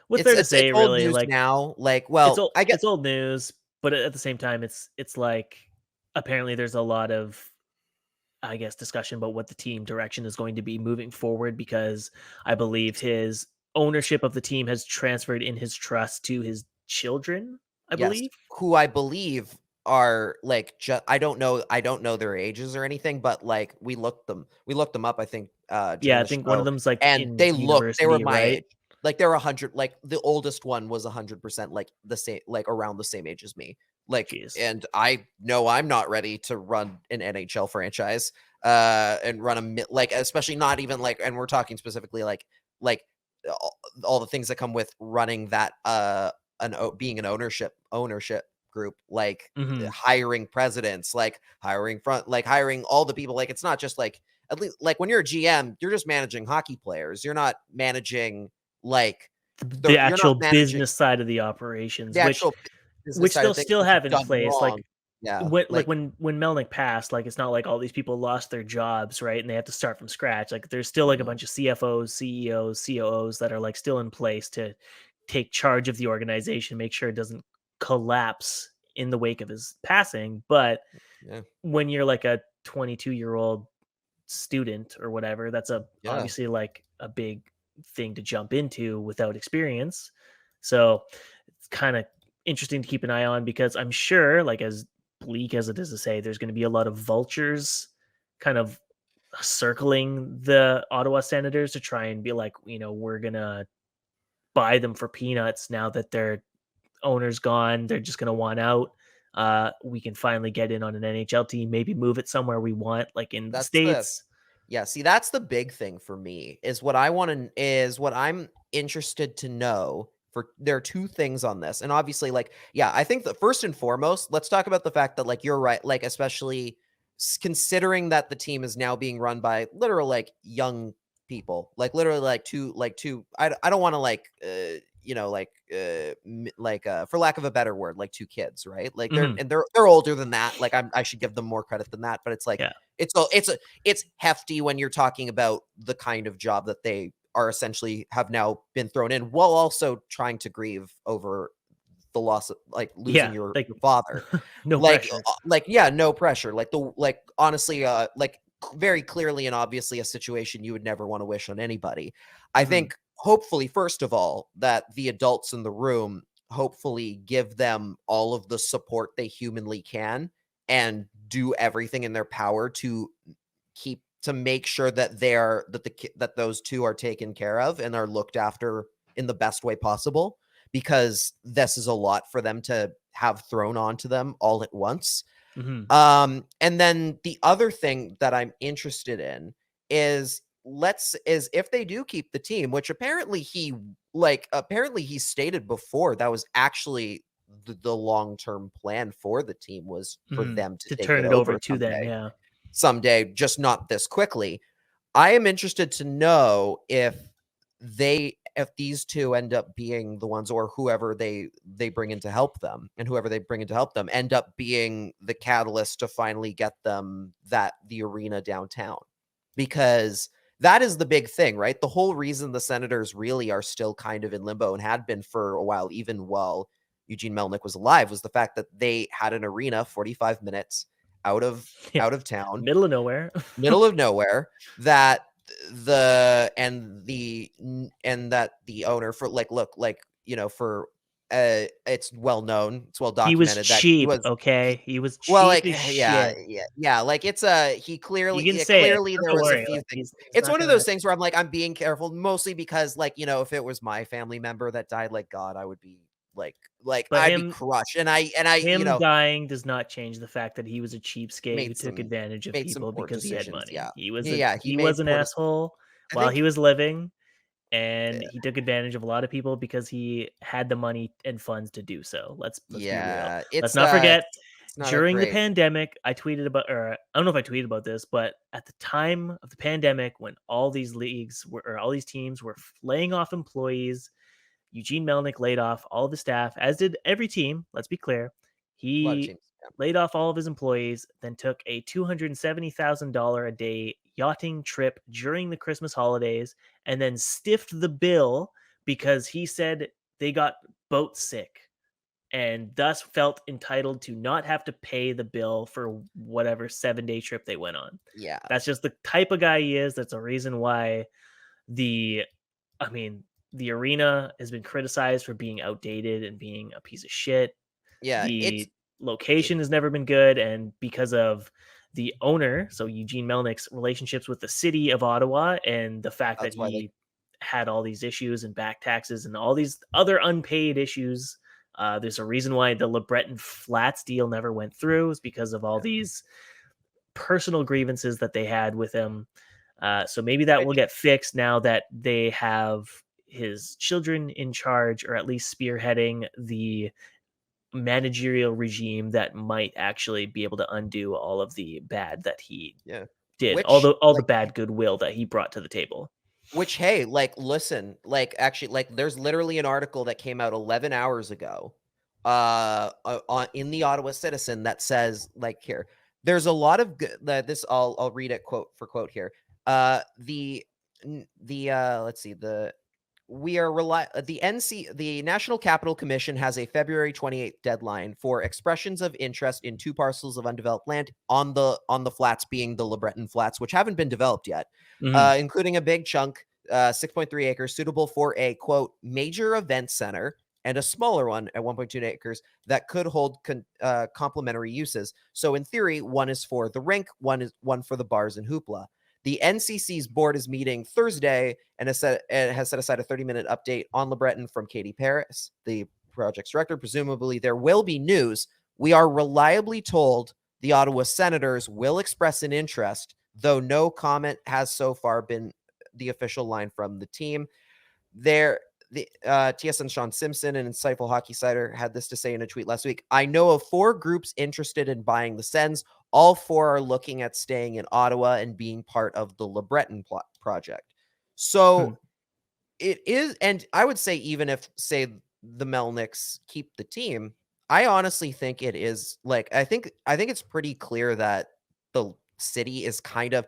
What's there to It's say, old really? news Like, now. Like, well, I get it's old news, but at the same time, it's like apparently there's a lot of, I guess, discussion about what the team direction is going to be moving forward, because I believe his ownership of the team has transferred in his trust to his children, I yes, believe. who I believe are like I don't know their ages or anything, but like we looked them up, I think, Yeah, during I the think one of show, them's like and in they were university, my right? age. Like they're 100, like the oldest one was 100% like the same, like around the same age as me. Like, Jeez. and I know I'm not ready to run an NHL franchise, and run like, especially not even like, and we're talking specifically like all the things that come with running that, being an ownership group, like Hmm. hiring presidents, like hiring all the people. Like, it's not just like, at least like when you're a GM, you're just managing hockey players. You're not managing like The you're not actual managing business side of the operations, the actual business which side they'll of things, still which is have in done place. wrong. Like Yeah, like when Melnick passed, like it's not like all these people lost their jobs, right? And they have to start from scratch. Like there's still like a bunch of CFOs, CEOs, COOs that are like still in place to take charge of the organization, make sure it doesn't collapse in the wake of his passing. But yeah, when you're like a 22-year-old student or whatever, that's yeah. obviously like a big thing to jump into without experience. So it's kind of interesting to keep an eye on, because I'm sure, like as bleak as it is to say, there's going to be a lot of vultures kind of circling the Ottawa Senators to try and be like, we're going to buy them for peanuts now that their owner's gone. They're just going to want out. We can finally get in on an NHL team, maybe move it somewhere we want, like in the That's the States. Yeah, see, that's the big thing for me, is what I want to is what I'm interested to know. For there are 2 things on this. And obviously, like, yeah, I think that first and foremost, let's talk about the fact that, like, you're right, like, especially considering that the team is now being run by literal like young people, like literally like two I don't want to like, for lack of a better word, like 2 kids, right? Like Mhm. they're older than that. Like I should give them more credit than that, but it's like Yeah. it's hefty when you're talking about the kind of job that they are essentially have now been thrown in, while also trying to grieve over the loss of like losing Yeah. your Like father. no pressure. Yeah, no pressure. Like honestly, like very clearly and obviously a situation you would never want to wish on anybody. I Mhm. think hopefully, first of all, that the adults in the room hopefully give them all of the support they humanly can and do everything in their power to make sure that that those two are taken care of and are looked after in the best way possible, because this is a lot for them to have thrown onto them all at once. And then the other thing that I'm interested in is if they do keep the team, which apparently he stated before that was actually the long-term plan for the team, was for them to take turn it over to someday. them. Someday, just not this quickly. I am interested to know if these two end up being the ones, or whoever they bring in to help them, and whoever they bring in to help them end up being the catalyst to finally get them the arena downtown, because that is the big thing, right? The whole reason the Senators really are still kind of in limbo, and had been for a while, even while Eugene Melnyk was alive, was the fact that they had an arena 45 minutes out of town, middle of nowhere, that the owner, for it's well known, it's well documented, he was that cheap. He was cheap as shit. Like he clearly, you can say clearly it. there Don't was worry. a few Like, things. he's It's not one of gonna- those things where I'm like, I'm being careful, mostly because, like, if it was my family member that died, like, God, I would be like But I'd be crushed. And I him dying does not change the fact that he was a cheapskate who took advantage of made some people poor because he had decisions. money. Yeah. He was he made an poor asshole I while think- he was living, and he took advantage of a lot of people because he had the money and funds to do so. Let's be real. Let's not forget, during the pandemic, I tweeted about, or I don't know if I tweeted about this, but at the time of the pandemic, when all these teams were laying off employees, Eugene Melnyk laid off all of his staff, as did every team. Let's be clear. He laid off all of his employees, then took a $270,000 a day yachting trip during the Christmas holidays, and then stiffed the bill because he said they got boat sick, and thus felt entitled to not have to pay the bill for whatever 7-day trip they went on. Yeah. That's just the type of guy he is. That's a reason why the arena has been criticized for being outdated and being a piece of shit. Yeah. The location has never been good, and because of the owner, so Eugene Melnyk's relationships with the city of Ottawa, and the fact that he had all these issues and back taxes and all these other unpaid issues. There's a reason why the LeBreton Flats deal never went through, is because of all these personal grievances that they had with him. So maybe that will get fixed now that they have his children in charge, or at least spearheading the managerial regime that might actually be able to undo all of the bad that he did, all the bad goodwill that he brought to the table. Which, hey, listen, actually, there's literally an article that came out 11 hours ago in the Ottawa Citizen that says, here, there's a lot of good, I'll read it quote for quote here. Let's see, the National Capital Commission has a February 28th deadline for expressions of interest in 2 parcels of undeveloped land on the flats, being the LeBreton Flats, which haven't been developed yet, including a big chunk, 6.3 acres, suitable for a, quote, major event center, and a smaller one at 1.2 acres that could hold complementary uses. So in theory, one is for the rink, one for the bars and hoopla. The NCC's board is meeting Thursday and has set aside a 30-minute update on LeBreton from Katie Paris, the project's director. Presumably, there will be news. We are reliably told the Ottawa Senators will express an interest, though no comment has so far been the official line from the team. TSN Sean Simpson, an insightful hockey cider, had this to say in a tweet last week. I know of 4 groups interested in buying the Sens. All 4 are looking at staying in Ottawa and being part of the LeBreton project. So it is, and I would say, even if, say, the Melnyks keep the team, I honestly think it is I think it's pretty clear that the city is kind of,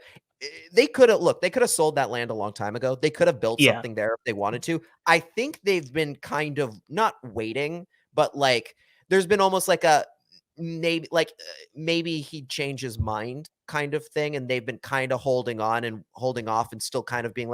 they could have sold that land a long time ago. They could have built something there if they wanted to. I think they've been kind of not waiting, but there's been almost a maybe he'd change his mind kind of thing, and they've been kind of holding on and holding off and still kind of being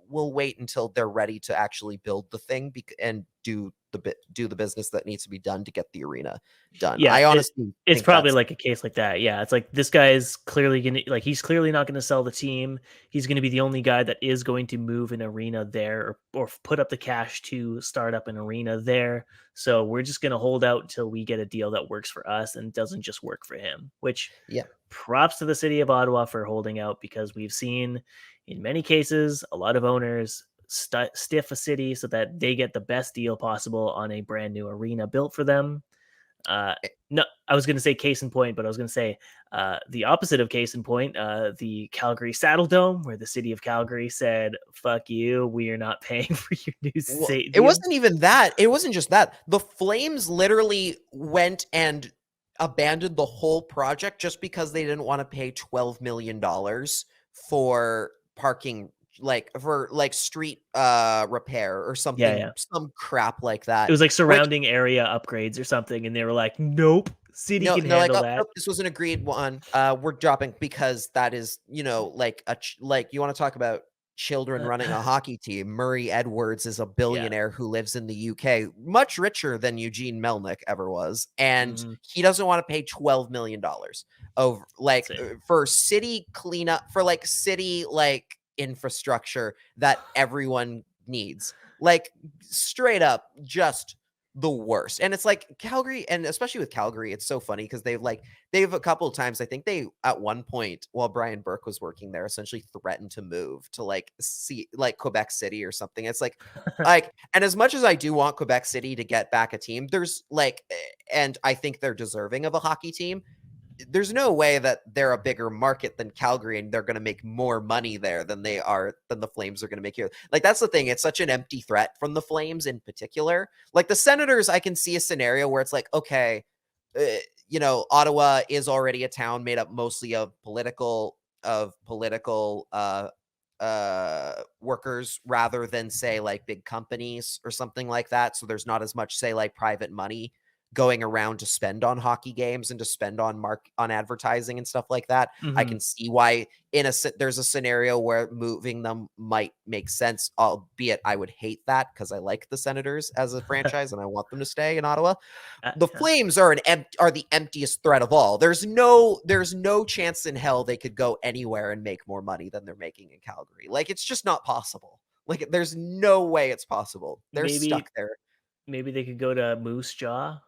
we'll wait until they're ready to actually build the thing and do the business that needs to be done to get the arena done. Yeah, I honestly it's think probably that's like a case like that. Yeah, it's like this guy's clearly gonna he's clearly not gonna sell the team. He's gonna be the only guy that is going to move an arena there or put up the cash to start up an arena there. So we're just gonna hold out until we get a deal that works for us and doesn't just work for him. Which yeah. props to the city of Ottawa for holding out, because we've seen in many cases a lot of owners stiff a city so that they get the best deal possible on a brand new arena built for them. No, I was going to say case in point, but I was going to say the opposite of case in point, the Calgary Saddle Dome, where the city of Calgary said, fuck you, we are not paying for your new stadium. It wasn't even that. It wasn't just that. The Flames literally went and abandoned the whole project just because they didn't want to pay $12 million for parking, like for like street repair or something, some crap like that. It was like surrounding area upgrades or something, and they were like, nope, city can handle that. Nope, this was an agreed one. We're dropping, because that is, like you want to talk about children running a hockey team. Murray Edwards is a billionaire who lives in the UK, much richer than Eugene Melnyk ever was, and he doesn't want to pay $12 million over for city cleanup, for like city like infrastructure that everyone needs. Like straight up just the worst. And it's like Calgary, and especially with Calgary, it's so funny because they've a couple of times, I think they at one point while Brian Burke was working there essentially threatened to move to like Quebec City or something. It's like and as much as I do want Quebec City to get back a team, there's and I think they're deserving of a hockey team, there's no way that they're a bigger market than Calgary and they're going to make more money there than the Flames are going to make here. Like, that's the thing. It's such an empty threat from the Flames in particular. Like the Senators, I can see a scenario where it's like, okay, Ottawa is already a town made up mostly of political workers rather than say like big companies or something like that. So there's not as much say like private money going around to spend on hockey games and to spend on advertising and stuff like that. I can see why there's a scenario where moving them might make sense, albeit I would hate that because I like the Senators as a franchise and I want them to stay in Ottawa. The Flames are the emptiest threat of all. There's no chance in hell they could go anywhere and make more money than they're making in Calgary. Like, it's just not possible. Like, there's no way it's possible. They're stuck there. Maybe they could go to Moose Jaw.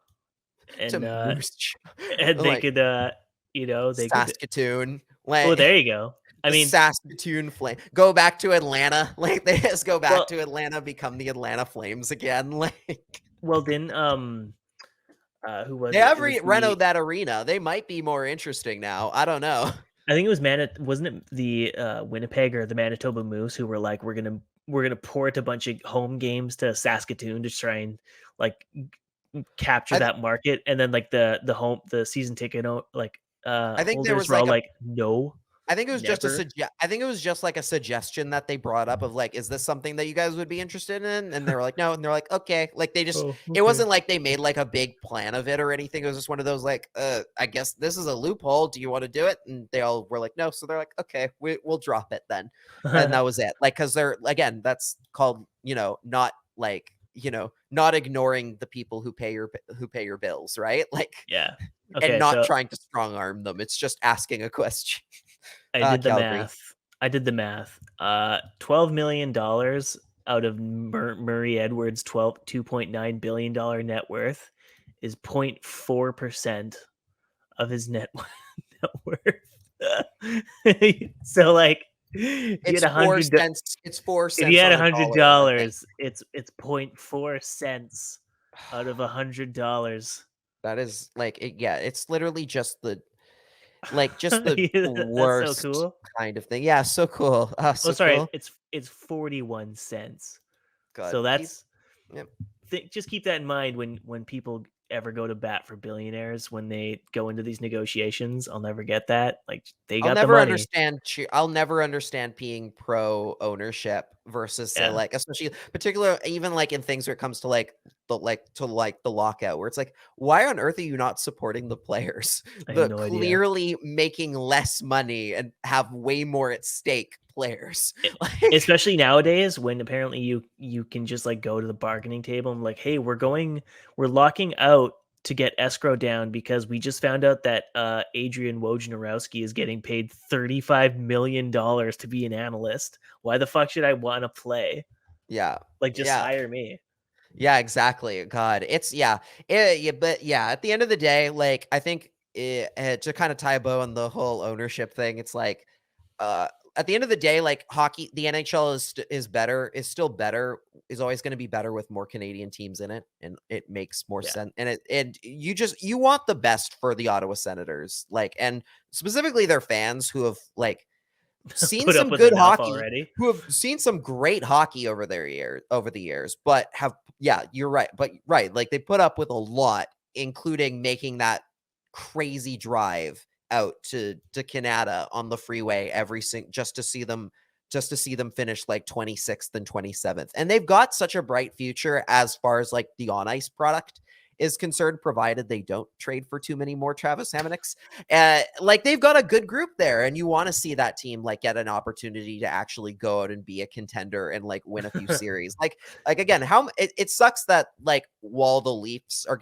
And and they could they Saskatoon. There you go. I mean, Saskatoon Flame. Go back to Atlanta. Like, they just go back to Atlanta, become the Atlanta Flames again. Like, well, then who was they have renoed that arena. They might be more interesting now. I don't know. I think it was wasn't it the Winnipeg or the Manitoba Moose who were like, we're gonna port a bunch of home games to Saskatoon to try and like capture that market, and then like the season ticket I think there was like no. I think it was I think it was just like a suggestion that they brought up of like, is this something that you guys would be interested in? And they were like, no. And they're like, okay. Like, they just It wasn't like they made like a big plan of it or anything. It was just one of those like, I guess this is a loophole. Do you want to do it? And they all were like, no. So they're like, okay, we'll drop it then. And that was it. Like, because they're, again, that's called, not like, not ignoring the people who pay your bills, right? Like, and not trying to strong arm them. It's just asking a question. I did the math. $12 million out of Murray Edwards' $2.9 billion net worth is 0.4% of his net worth. So like, it's 4 cents. It's 4 cents. If you had $100, it's 0.4 cents out of $100. That is like, it's literally just the worst so cool. kind of thing. Yeah, so cool. Cool. It's 41 cents. God, so that's just keep that in mind when people ever go to bat for billionaires when they go into these negotiations. I'll never get that. Like, they got the money. I'll never understand being pro ownership versus say like, especially particular, even like in things where it comes to like the lockout, where it's like, why on earth are you not supporting the players? I The have no idea. clearly making less money and have way more at stake players. Especially nowadays when apparently you can just like go to the bargaining table and like, hey, we're locking out to get escrow down because we just found out that Adrian Wojnarowski is getting paid $35 million to be an analyst. Why the fuck should I want to play? Yeah. Like, just hire me. Yeah, exactly. God, it's but yeah, at the end of the day, like, I think to kind of tie a bow on the whole ownership thing, it's like, at the end of the day, like, hockey, the NHL is still better, is always going to be better with more Canadian teams in it, and it makes more sense. And you want the best for the Ottawa Senators, like, and specifically their fans who have like seen some good hockey already, who have seen some great hockey over the years, but have, yeah, you're right. But right. Like, they put up with a lot, including making that crazy drive out to Canada on the freeway just to see them finish like 26th and 27th. And they've got such a bright future as far as like the on ice product is concerned, provided they don't trade for too many more Travis Hammoniks. Like, they've got a good group there, and you want to see that team like get an opportunity to actually go out and be a contender and like win a few series. Like again, it sucks that like while the Leafs are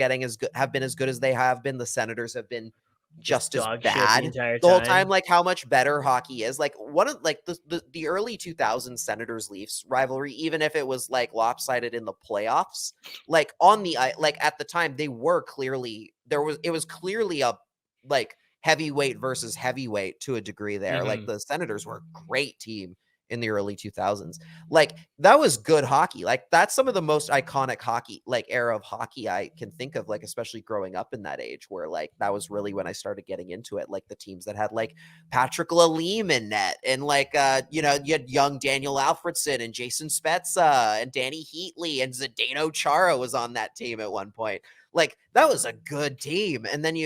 have been as good as they have been, the Senators have been just as bad the whole time. Like, how much better hockey is. Like, one of like the early 2000s Senators Leafs rivalry, even if it was like lopsided in the playoffs, like on the like at the time, it was clearly a like heavyweight versus heavyweight to a degree there. Mm-hmm. Like, the Senators were a great team in the early 2000s. Like, that was good hockey. Like, that's some of the most iconic hockey, like, era of hockey I can think of, like, especially growing up in that age, where like that was really when I started getting into it. Like, the teams that had like Patrick Lalime in net, and like you had young Daniel Alfredson and Jason Spezza and Danny Heatley, and Zdeno Chara was on that team at one point. Like, that was a good team. And then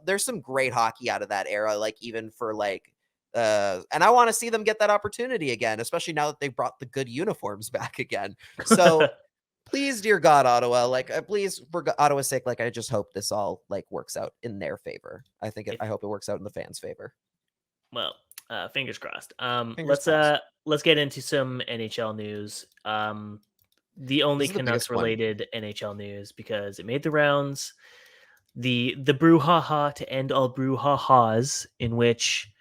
there's some great hockey out of that era, like, even for like and I want to see them get that opportunity again, especially now that they've brought the good uniforms back again. So please, dear God, Ottawa, like, please, for Ottawa's sake, like, I just hope this all like works out in their favor. I hope it works out in the fans' favor. Well, fingers crossed. Let's get into some NHL news. The only Canucks related NHL news, because it made the rounds. The brouhaha to end all brouhahas, in which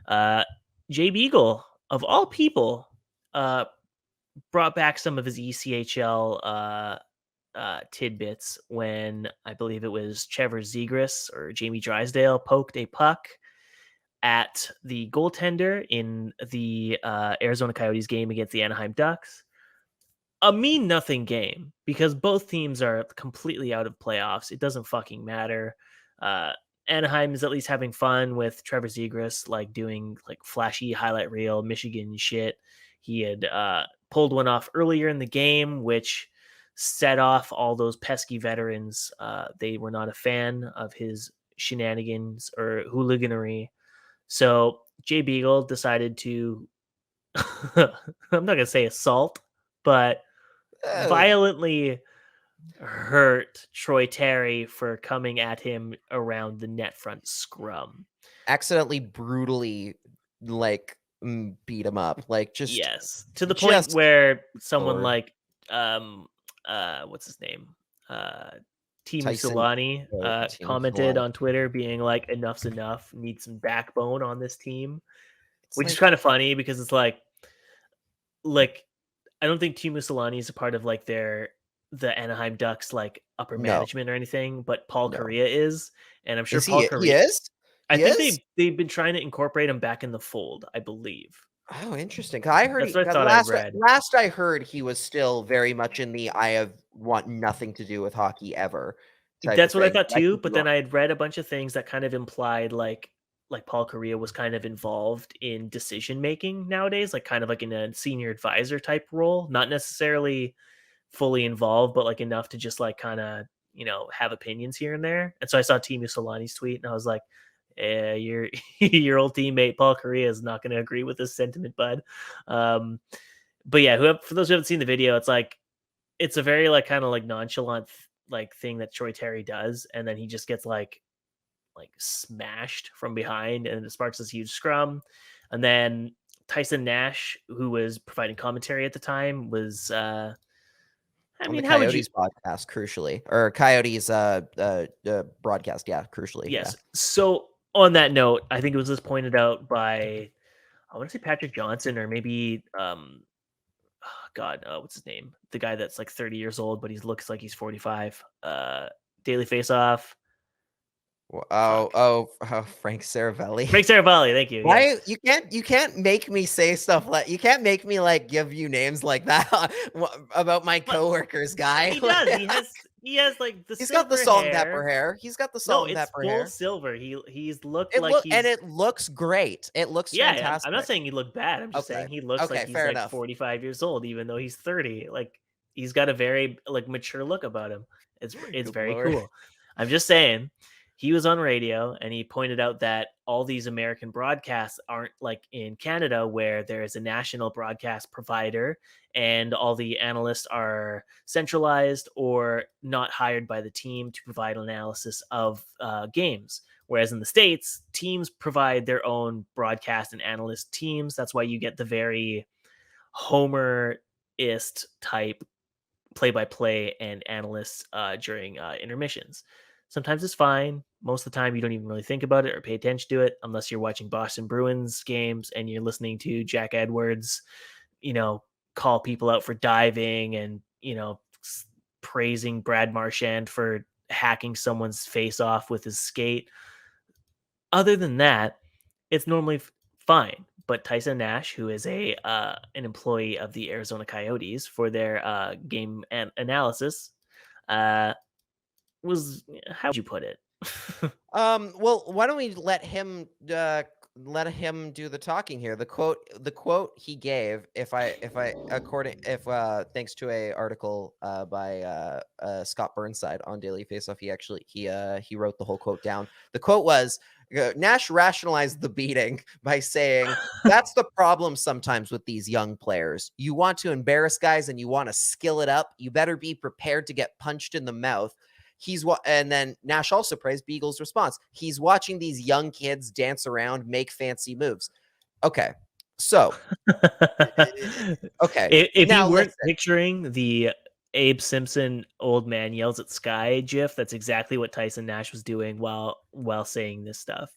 Jay Beagle, of all people, brought back some of his ECHL tidbits when I believe it was Trevor Zegras or Jamie Drysdale poked a puck at the goaltender in the Arizona Coyotes game against the Anaheim Ducks. A mean nothing game, because both teams are completely out of playoffs. It doesn't fucking matter. Anaheim is at least having fun with Trevor Zegras, like doing like flashy highlight reel Michigan shit. He had pulled one off earlier in the game, which set off all those pesky veterans. They were not a fan of his shenanigans or hooliganery. So Jay Beagle decided to, I'm not going to say assault, but violently hurt Troy Terry for coming at him around the net front scrum. Accidentally, brutally, like, beat him up. Like, just, yes, to the point where someone like what's his name, Teemu Selanne commented on Twitter being like, enough's enough, need some backbone on this team, which is kind of funny, because it's like I don't think Teemu Selanne is a part of like the Anaheim Ducks like upper management or anything, but Paul Kariya is, and I'm sure Paul Kariya is. I think they've been trying to incorporate him back in the fold, I believe. Oh, interesting. I heard last I heard he was still very much in the I want nothing to do with hockey ever. That's what I thought too, but then I had read a bunch of things that kind of implied like Paul Kariya was kind of involved in decision making nowadays, like kind of like in a senior advisor type role, not necessarily fully involved, but like enough to just like kind of, have opinions here and there. And so I saw Teemu Selanne's tweet and I was like, your old teammate Paul Kariya is not going to agree with this sentiment, bud. But yeah, for those who haven't seen the video, it's like it's a very like kind of like nonchalant like thing that Troy Terry does, and then he just gets like smashed from behind, and it sparks this huge scrum. And then Tyson Nash, who was providing commentary at the time, was I on mean, the how would you? Coyotes podcast, crucially, or Coyotes broadcast, yeah, crucially. Yes. So on that note, I think it was just pointed out by I want to say Patrick Johnson, or maybe what's his name? The guy that's like 30 years old, but he looks like he's 45. Daily Faceoff. Frank Saravelli. Frank Saravelli, thank you. Why you can't make me say stuff like you can't make me like give you names like that about my coworkers, guy. He does. He has like the. He's got the salt and pepper hair. He's got the salt and pepper hair. Full silver. He's looked and it looks great. It looks fantastic. I'm not saying he looked bad. I'm just saying he looks like he's like 45 years old, even though he's 30. Like he's got a very like mature look about him. It's very cool. I'm just saying. He was on radio and he pointed out that all these American broadcasts aren't like in Canada, where there is a national broadcast provider and all the analysts are centralized or not hired by the team to provide analysis of games. Whereas in the States, teams provide their own broadcast and analyst teams. That's why you get the very Homer-ist type play-by-play and analysts during intermissions. Sometimes it's fine. Most of the time, you don't even really think about it or pay attention to it unless you're watching Boston Bruins games and you're listening to Jack Edwards, call people out for diving and, praising Brad Marchand for hacking someone's face off with his skate. Other than that, it's normally fine. But Tyson Nash, who is an employee of the Arizona Coyotes for their game analysis, was, how would you put it? Well, why don't we let him do the talking here? The quote he gave, thanks to a article by Scott Burnside on Daily Faceoff, he wrote the whole quote down. The quote was, Nash rationalized the beating by saying, that's the problem sometimes with these young players. You want to embarrass guys and you want to skill it up. You better be prepared to get punched in the mouth. And then Nash also praised Beagle's response. He's watching these young kids dance around, make fancy moves. Okay. So, okay. If you weren't picturing the Abe Simpson old man yells at sky gif, that's exactly what Tyson Nash was doing while saying this stuff.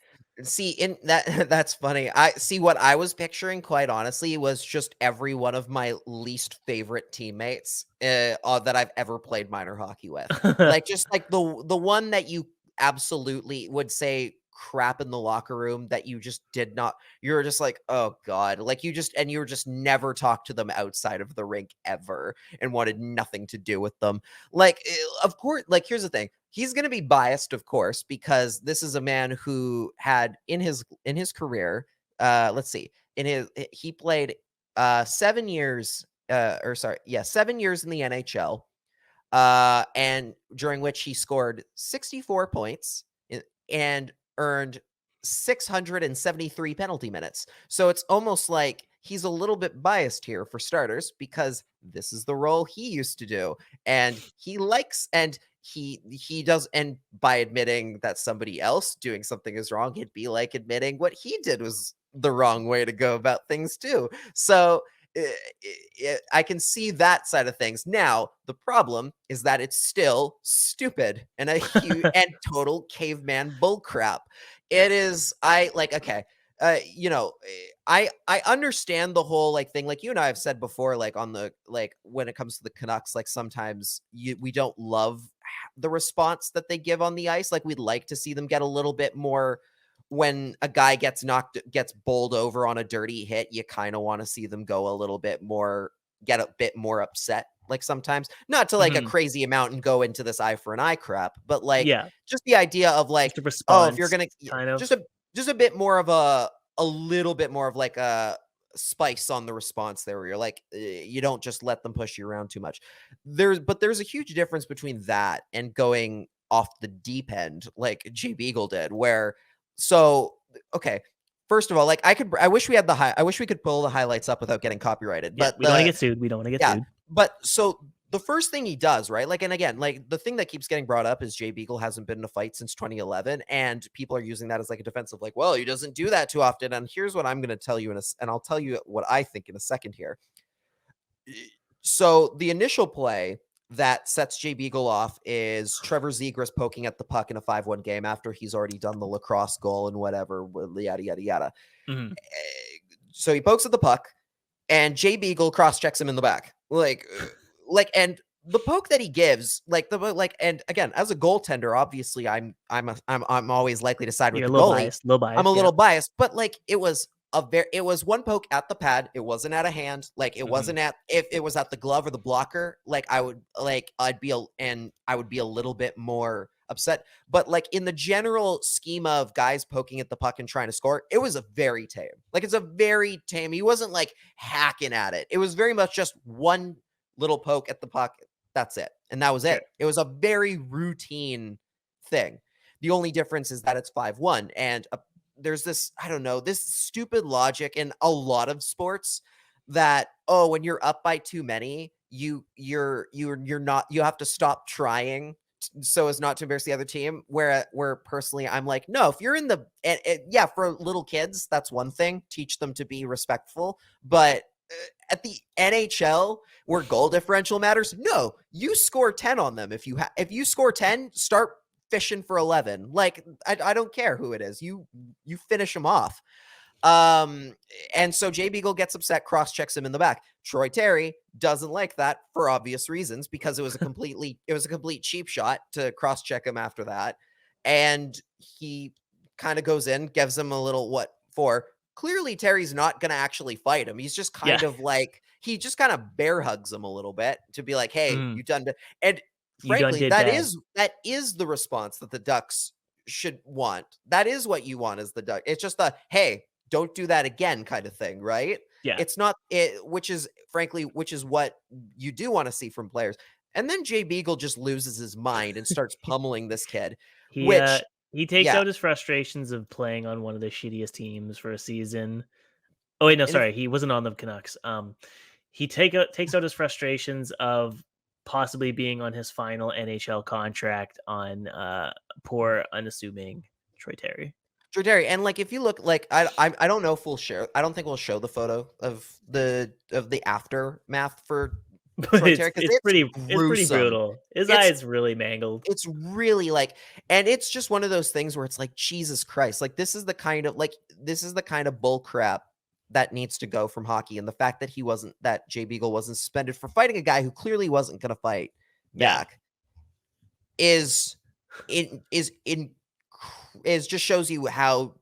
See, that's funny. What I was picturing, quite honestly, was just every one of my least favorite teammates that I've ever played minor hockey with. Like just like the one that you absolutely would say crap in the locker room that you just did not. You're just like, oh god, like you were just never talked to them outside of the rink ever and wanted nothing to do with them. Like, of course, like here's the thing. He's going to be biased, of course, because this is a man who had in his career, he played 7 years, 7 years in the NHL, and during which he scored 64 points and earned 673 penalty minutes. So it's almost like he's a little bit biased here for starters, because this is the role he used to do, and he likes and he does, and by admitting that somebody else doing something is wrong, it'd be like admitting what he did was the wrong way to go about things too. So I can see that side of things. Now, the problem is that it's still stupid and a huge and total caveman bullcrap. It is. I understand the whole like thing, like you and I have said before, like on the, like when it comes to the Canucks, like sometimes we don't love the response that they give on the ice. Like we'd like to see them get a little bit more. When a guy gets bowled over on a dirty hit, you kind of want to see them go a little bit more, get a bit more upset. Like sometimes, not to like a crazy amount and go into this eye for an eye crap, but like, just the idea of like, if you're going to kind of just a bit more of a little bit more of like a spice on the response there, where you're like, you don't just let them push you around too much. There's a huge difference between that and going off the deep end like G Beagle did, where, so, okay. First of all, like I wish we could pull the highlights up without getting copyrighted, but we don't want to get sued. We don't want to get sued. But so the first thing he does, right? Like, and again, like the thing that keeps getting brought up is Jay Beagle hasn't been in a fight since 2011. And people are using that as like a defensive, like, well, he doesn't do that too often. And here's what I'm going to tell you and I'll tell you what I think in a second here. So the initial play that sets Jay Beagle off is Trevor Zegras poking at the puck in a 5-1 game after he's already done the lacrosse goal and whatever, yada, yada, yada. Mm-hmm. So he pokes at the puck and Jay Beagle cross checks him in the back. And the poke that he gives, and again, as a goaltender, obviously I'm always likely to side with the goalie. I'm a little biased, but like it was one poke at the pad. It wasn't at a hand. Like it wasn't at, if it was at the glove or the blocker, I'd be a little bit more upset. But like in the general scheme of guys poking at the puck and trying to score, it was a very tame. Like it's a very tame. He wasn't like hacking at it. It was very much just one little poke at the puck. That's it. And that was it. It was a very routine thing. The only difference is that it's 5-1 and there's this, I don't know, this stupid logic in a lot of sports that, oh, when you're up by too many, you're not, you have to stop trying so as not to embarrass the other team. Where personally, I'm like, no, if you're in the, yeah, for little kids, that's one thing. Teach them to be respectful. But at the NHL, where goal differential matters, no, you score 10 on them. If you score 10, start fishing for 11. Like I don't care who it is. You finish them off. And so Jay Beagle gets upset, cross checks him in the back. Troy Terry doesn't like that for obvious reasons, because it was a complete cheap shot to cross check him after that. And he kind of goes in, gives him a little what for. Clearly Terry's not going to actually fight him. He's just kind of like, he just kind of bear hugs him a little bit to be like, hey, you done. And frankly, that is the response that the Ducks should want. That is what you want as the Ducks. It's just a, hey, don't do that again kind of thing, right? Yeah. It's not it, which is what you do want to see from players. And then Jay Beagle just loses his mind and starts pummeling this kid. He takes out his frustrations of playing on one of the shittiest teams for a season. Oh wait, no, sorry, he wasn't on the Canucks. He takes out his frustrations of possibly being on his final NHL contract on poor, unassuming Troy Terry. And like if you look, like I don't know if we'll share. I don't think we'll show the photo of the aftermath for Troy Terry, because it's pretty brutal. His eyes really mangled. It's really like, and it's just one of those things where it's like, Jesus Christ, like this is the kind of bull crap that needs to go from hockey. And the fact that Jay Beagle wasn't suspended for fighting a guy who clearly wasn't going to fight back is just shows you how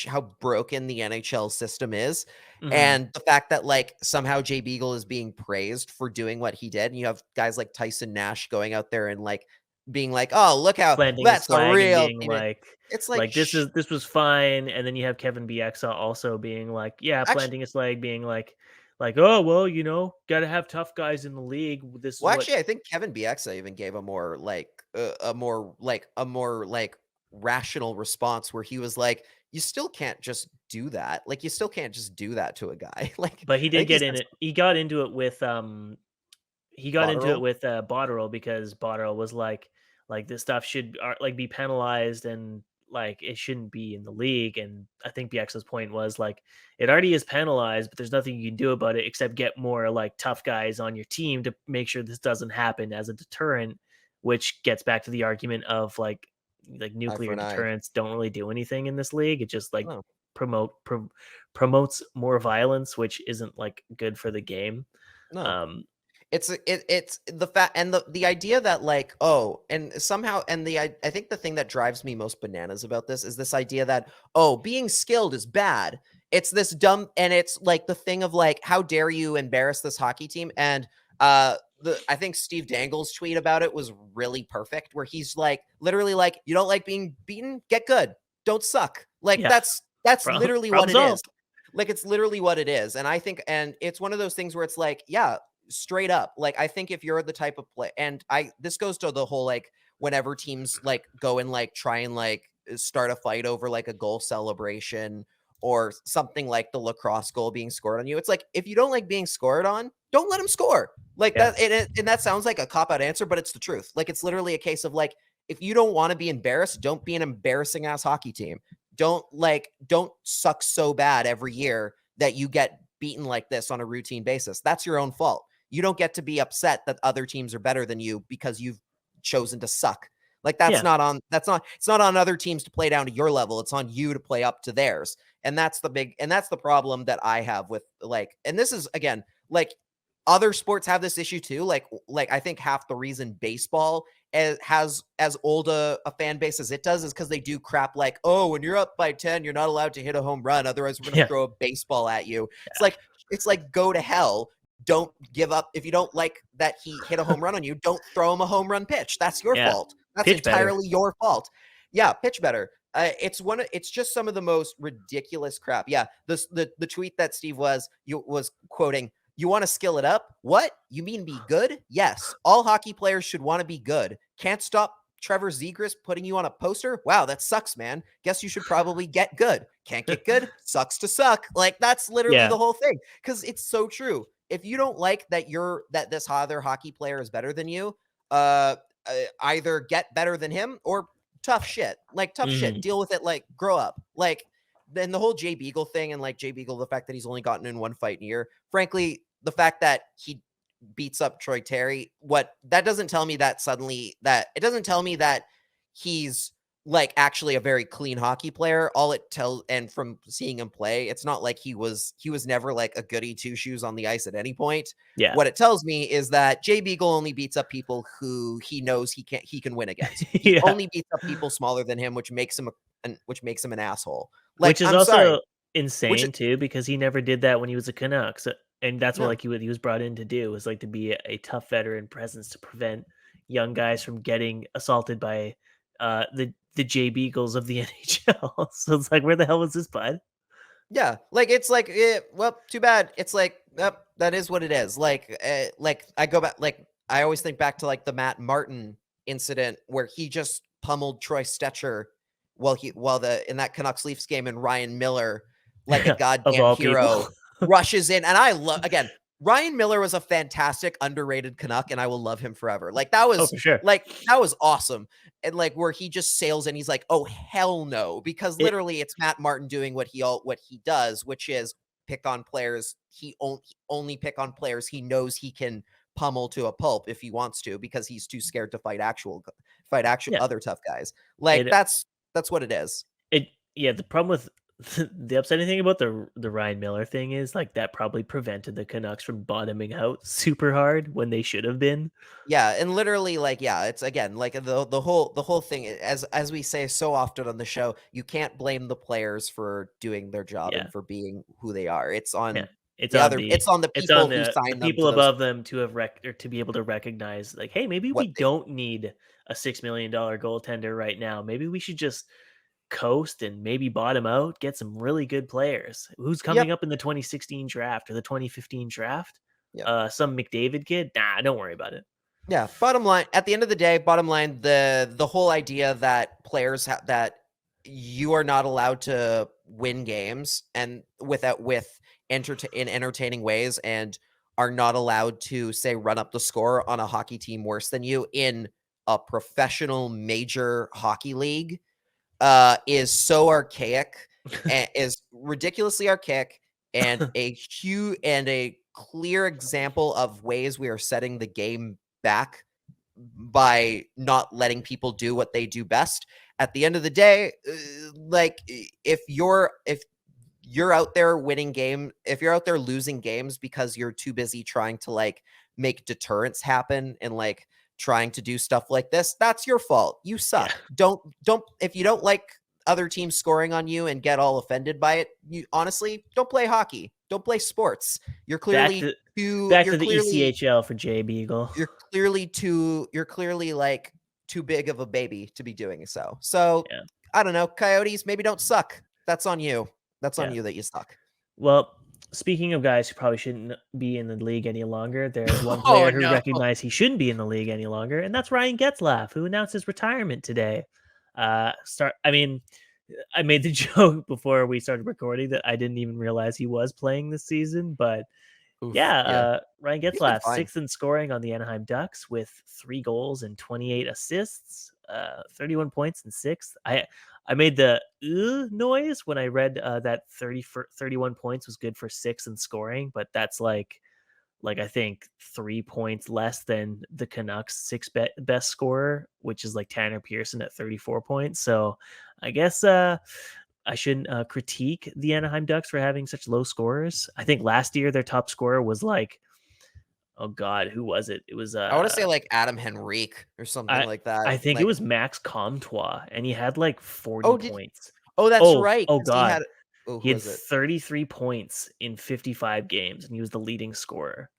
how broken the NHL system is. And the fact that like somehow Jay Beagle is being praised for doing what he did. And you have guys like Tyson Nash going out there and like being like, oh, look how that's the real it's like this was fine. And then you have Kevin Bieksa also being like, planting his leg, being like, oh, well, you know, got to have tough guys in the league. I think Kevin Bieksa even gave a more rational response where he was like, you still can't just do that. Like, you still can't just do that to a guy. Like, but he did get in it. He got into it with Botterill, because Botterill was like this stuff should like be penalized and like it shouldn't be in the league. And I think Bieksa's point was like, it already is penalized, but there's nothing you can do about it except get more like tough guys on your team to make sure this doesn't happen as a deterrent, which gets back to the argument of like nuclear deterrents don't really do anything in this league. It just like promotes more violence, which isn't like good for the game. It's the fact and the idea that like, oh, and somehow, and I think the thing that drives me most bananas about this is this idea that, oh, being skilled is bad. It's this dumb, and it's like the thing of like, how dare you embarrass this hockey team? And I think Steve Dangle's tweet about it was really perfect, where he's like, literally like, you don't like being beaten? Get good. Don't suck. Like that's literally what it is. Like, it's literally what it is. And I think, and it's one of those things where it's like, yeah, straight up. Like, I think if you're the type of play, and this goes to the whole, like, whenever teams like go and like try and like start a fight over like a goal celebration or something like the lacrosse goal being scored on you. It's like, if you don't like being scored on, don't let him score. Like that. And that sounds like a cop-out answer, but it's the truth. Like, it's literally a case of like, if you don't want to be embarrassed, don't be an embarrassing ass hockey team. Don't suck so bad every year that you get beaten like this on a routine basis. That's your own fault. You don't get to be upset that other teams are better than you because you've chosen to suck. Like, it's not on other teams to play down to your level. It's on you to play up to theirs. And that's the problem that I have with, like, and this is, again, like, other sports have this issue too. Like I think half the reason baseball has as old a fan base as it does is because they do crap like, oh, when you're up by 10, you're not allowed to hit a home run. Otherwise we're going to throw a baseball at you. It's like, go to hell. Don't give up. If you don't like that he hit a home run on you, don't throw him a home run pitch. That's your fault. That's pitch entirely your fault. Yeah, pitch better. It's just some of the most ridiculous crap. Yeah, the tweet that Steve was quoting, "You want to skill it up? What? You mean be good? Yes. All hockey players should want to be good. Can't stop Trevor Zegras putting you on a poster? Wow, that sucks, man. Guess you should probably get good. Can't get good? Sucks to suck." Like, that's literally the whole thing. Because it's so true. If you don't like that this other hockey player is better than you, either get better than him or tough shit. Like, tough shit. Deal with it. Like, grow up. Like, then the whole Jay Beagle thing, and like Jay Beagle, the fact that he's only gotten in one fight in a year. Frankly, the fact that he beats up Troy Terry, that doesn't tell me that it doesn't tell me that he's like actually a very clean hockey player. And from seeing him play, it's not like he was never like a goody two shoes on the ice at any point. Yeah. What it tells me is that Jay Beagle only beats up people who he knows he can win against. He only beats up people smaller than him, which makes him an asshole. Like, which is also insane too, because he never did that when he was a Canucks. And that's what he was brought in to do, was like to be a tough veteran presence to prevent young guys from getting assaulted by the Jay Beagles of the NHL. So it's like, where the hell was this, bud? Yeah, like, it's like, well, too bad. It's like, that is what it is. Like I go back, like, I always think back to like the Matt Martin incident where he just pummeled Troy Stetcher in that Canucks Leafs game, and Ryan Miller, like a goddamn hero, rushes in. And Ryan Miller was a fantastic, underrated Canuck, and I will love him forever. Like, that was for sure. Like, that was awesome. And like, where he just sails in, he's like, oh hell no, because literally it's Matt Martin doing what he does, which is pick on players. He only pick on players he knows he can pummel to a pulp if he wants to, because he's too scared to fight other tough guys. Like, that's what it is. The problem with the upsetting thing about the Ryan Miller thing is, like, that probably prevented the Canucks from bottoming out super hard when they should have been. Yeah, and literally, like, it's, again, like, the whole thing, as we say so often on the show, you can't blame the players for doing their job and for being who they are. It's on it's on the people who sign them, people above them to have or to be able to recognize, like, hey, maybe we don't need a $6 million goaltender right now. Maybe we should just coast and maybe bottom out, get some really good players. Who's coming up in the 2016 draft or the 2015 draft? Some McDavid kid? Nah, don't worry about it. Yeah. Bottom line, at the end of the day, the whole idea that players that you are not allowed to win games and in entertaining ways, and are not allowed to, say, run up the score on a hockey team worse than you in a professional major hockey league, is so archaic and is ridiculously archaic, and a clear example of ways we are setting the game back by not letting people do what they do best. At the end of the day, like, if you're out there if you're out there losing games because you're too busy trying to like make deterrence happen and like trying to do stuff like this, that's your fault. You suck. Don't if you don't like other teams scoring on you and get all offended by it, you honestly don't play hockey. Don't play sports. You're clearly back to the ECHL for Jay Beagle. You're clearly like too big of a baby to be doing so. So I don't know, Coyotes, maybe don't suck. That's on you. That's on you that you suck. Well, speaking of guys who probably shouldn't be in the league any longer, there's one player who recognized he shouldn't be in the league any longer, and that's Ryan Getzlaf, who announced his retirement today. I made the joke before we started recording that I didn't even realize he was playing this season, but Oof, yeah, Ryan he's been Getzlaf, fine. 6th in scoring on the Anaheim Ducks with 3 goals and 28 assists, 31 points and 6th. I made the noise when I read that 31 points was good for 6th in scoring, but that's like I think 3 points less than the Canucks' best scorer, which is like Tanner Pearson at 34 points. So I guess I shouldn't critique the Anaheim Ducks for having such low scorers. I think last year their top scorer was like, oh God, who was it? It was I want to say like Adam Henrique or something I like that. I think it Like, was Max Comtois, and he had like 40 oh, points. that's right. Oh 'Cause he God, had, oh, he who had was it? 33 points in 55 games, and he was the leading scorer.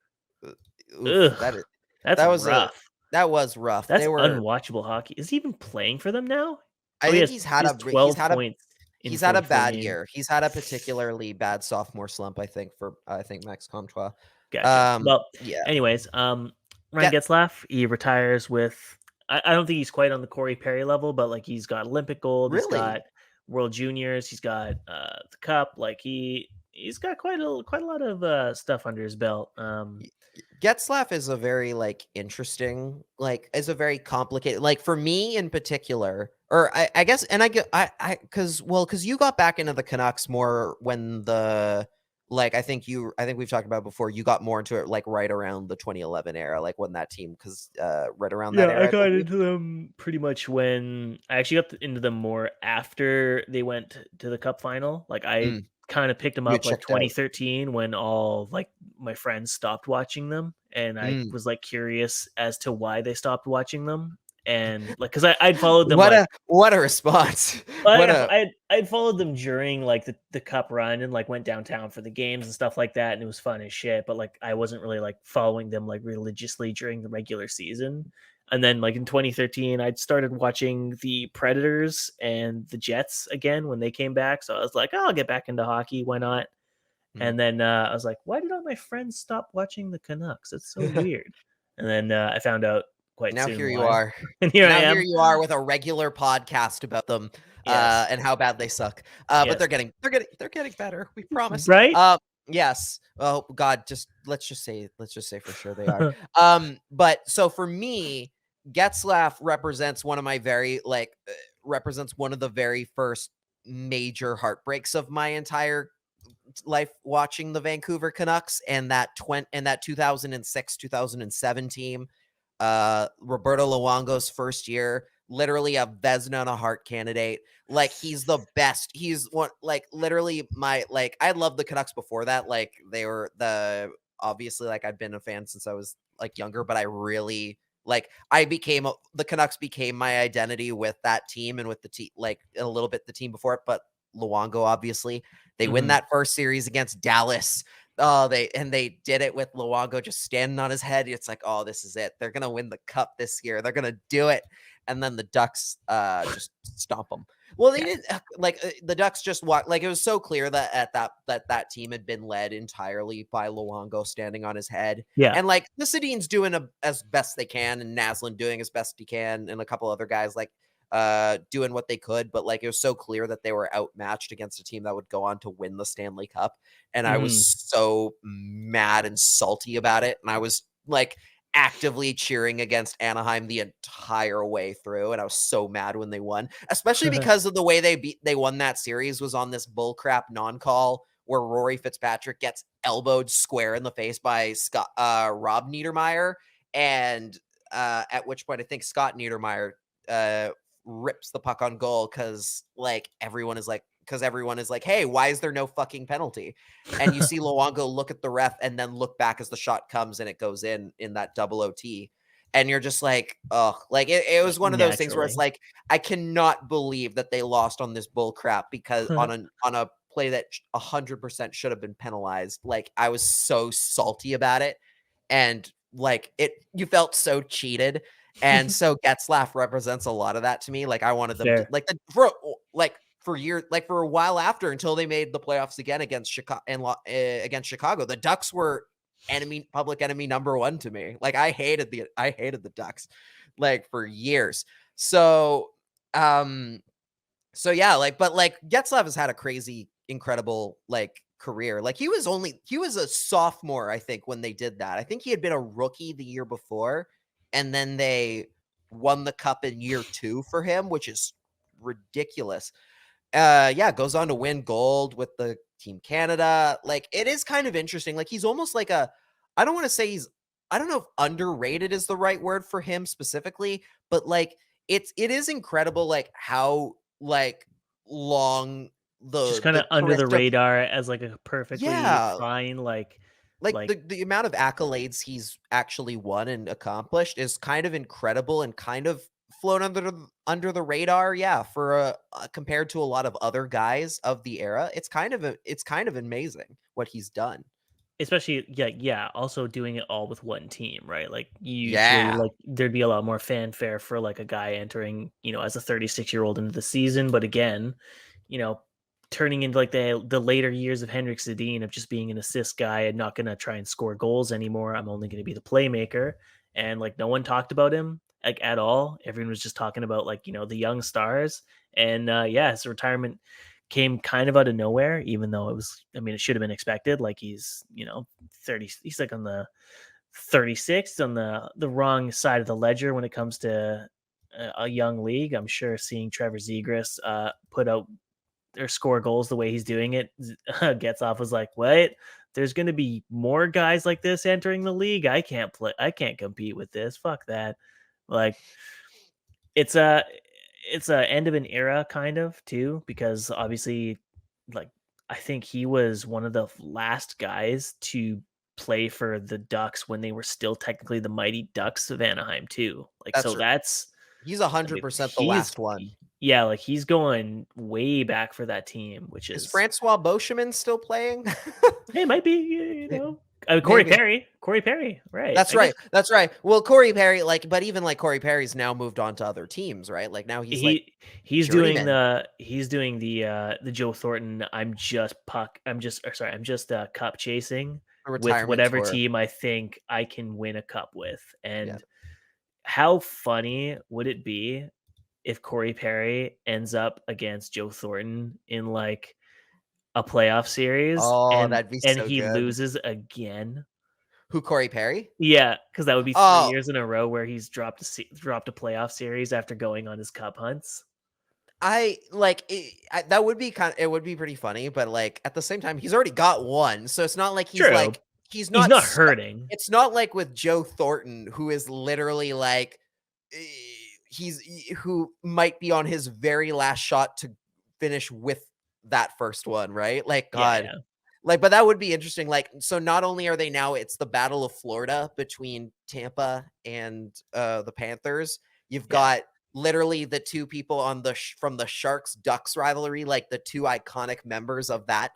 Oof, Ugh, that's that was rough. rough. That's They were, unwatchable hockey. Is he even playing for them now? I Oh, think he has 12 points in he's had a 44 bad games. year. He's had a particularly bad sophomore slump, I think, for Max Comtois. Gotcha. Well, Yeah. anyways, Ryan Get Getzlaf, he retires with I don't think he's quite on the Corey Perry level, but like he's got Olympic gold, he's got really World Juniors, he's got the cup. Like he's got quite a lot of stuff under his belt. Getzlaf is a very like interesting, like is a very complicated, like for me in particular, or I guess, and I get I because you got back into the Canucks more when the like I think we've talked about before, you got more into it like right around the 2011 era, like when that team, because right around that Yeah, I era, I got believe. into them pretty much when I actually got into them more after they went to the cup final. Like I Mm, kind of picked them you had up like checked out. 2013 when all like my friends stopped watching them, and I Mm. was like curious as to why they stopped watching them. And like, cause I'd followed them like What a response. I What a I'd followed them during like the cup run and like went downtown for the games and stuff like that, and it was fun as shit. But like I wasn't really like following them like religiously during the regular season. And then like in 2013, I'd started watching the Predators and the Jets again when they came back. So I was like, oh, I'll get back into hockey. Why not? Mm. And then I was like, why did all my friends stop watching the Canucks? It's so weird. And then I found out quite Now soon here you why. are. And here I Now here am. you are with a regular podcast about them, Yes. and how bad they suck. But Yes. they're getting better. We promise. Right? Yes. Oh God, let's just say for sure they are. But so for me, Getzlaf represents one of my represents one of the very first major heartbreaks of my entire life watching the Vancouver Canucks, and that 2006 2007 team. Roberto Luongo's first year, literally a Vezina and a Hart candidate. Like he's the best. He's one, like literally I love the Canucks before that. Like they were obviously, like I've been a fan since I was like younger, but I really like the Canucks became my identity with that team and with the team, like a little bit the team before it, but Luongo, obviously. They win that first series against Dallas. Oh, they did it with Luongo just standing on his head. It's like, oh, this is it. They're gonna win the cup this year. They're gonna do it. And then the Ducks just stomp them. Well, they didn't the Ducks just walked. Like it was so clear that that team had been led entirely by Luongo standing on his head. Yeah. And like the Sedin's doing as best they can, and Naslin doing as best he can, and a couple other guys like doing what they could, but like it was so clear that they were outmatched against a team that would go on to win the Stanley Cup. And I was so mad and salty about it. And I was like actively cheering against Anaheim the entire way through. And I was so mad when they won, especially because of the way they won that series was on this bullcrap non-call where Rory Fitzpatrick gets elbowed square in the face by Rob Niedermeyer. And at which point I think Scott Niedermeyer rips the puck on goal because everyone is like, hey, why is there no fucking penalty? And you see Luongo look at the ref and then look back as the shot comes and it goes in that double OT. And you're just like, oh, like it was one of those things where it's like, I cannot believe that they lost on this bull crap because on a play that 100% should have been penalized. Like I was so salty about it. And like you felt so cheated. And so Getzlaf represents a lot of that to me. Like I wanted them to for years, like for a while after, until they made the playoffs again against Chicago, the Ducks were public enemy number one to me. Like I hated the Ducks like for years. So So yeah, like, but like Getzlaf has had a crazy, incredible like career. Like he was a sophomore, I think, when they did that. I think he had been a rookie the year before, and then they won the cup in year 2 for him, which is ridiculous. Yeah, goes on to win gold with the Team Canada. Like it is kind of interesting. Like he's almost like I don't want to say I don't know if underrated is the right word for him specifically, but like it is incredible like how like long Just kind of the under the career. radar as like a perfectly Yeah, fine like like the amount of accolades he's actually won and accomplished is kind of incredible and kind of flown under the radar. Yeah, for compared to a lot of other guys of the era, it's kind of amazing what he's done. especially yeah, also doing it all with one team, right? Like usually Yeah, like there'd be a lot more fanfare for like a guy entering, as a 36-year-old into the season, but again, you know, turning into like the later years of Henrik Sedin of just being an assist guy and not going to try and score goals anymore. I'm only going to be the playmaker, and like no one talked about him like at all. Everyone was just talking about like, the young stars, and yeah, his retirement came kind of out of nowhere, even though it should have been expected. Like he's, 30, he's like on the 36th on the wrong side of the ledger when it comes to a young league. I'm sure seeing Trevor Zegras put out or score goals the way he's doing it, Getzlaf was like, "What? There's going to be more guys like this entering the league. I can't play. I can't compete with this. Fuck that." Like it's a end of an era kind of too, because obviously like I think he was one of the last guys to play for the Ducks when they were still technically the Mighty Ducks of Anaheim too. Like that's so that's he's I mean 100% the last one. yeah, like he's going way back for that team, which Is is Francois Beauchemin still playing? hey, might be Corey Maybe. Perry, right? That's I guess right. That's right. Well, Corey Perry, like, but even like Corey Perry's now moved on to other teams, right? Like now he's like he's doing journeyman, the Joe Thornton. I'm just cup chasing a with retirement whatever tour. team I think I can win a cup with. Yeah. And how funny would it be if Corey Perry ends up against Joe Thornton in like a playoff series Oh, and that'd be and so he good. loses again? Who, Corey Perry? Yeah, because that would be 3 Oh, years in a row where he's dropped a playoff series after going on his cup hunts. I like that would be it would be pretty funny, but like at the same time, he's already got one, so it's not like True. he's He's not. not hurting. It's not like with Joe Thornton, who is literally like eh, who might be on his very last shot to finish with that first one, right? Like Yeah, God, yeah. like, but that would be interesting. Like, so not only are they now, it's the Battle of Florida between Tampa and the Panthers. You've Yeah. got literally the two people on from the Sharks Ducks rivalry, like the two iconic members of that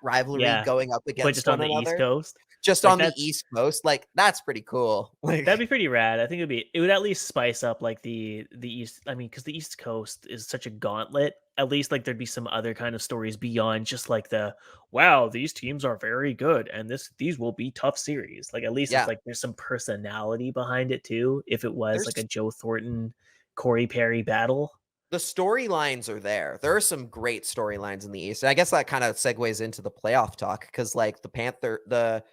rivalry Yeah. going up But against just on one the East another, Coast. just Like on the that's East Coast. Like, that's pretty cool. that'd Like, be pretty rad. I think it would at least spice up like the East. I mean, because the East Coast is such a gauntlet. At least like there'd be some other kind of stories beyond just like the wow, these teams are very good and these will be tough series. Like at least it's yeah, like there's some personality behind it too. If it was like a there's Joe Thornton, Corey Perry battle. the storylines are there. There are some great storylines in the East. And I guess that kind of segues into the playoff talk because like the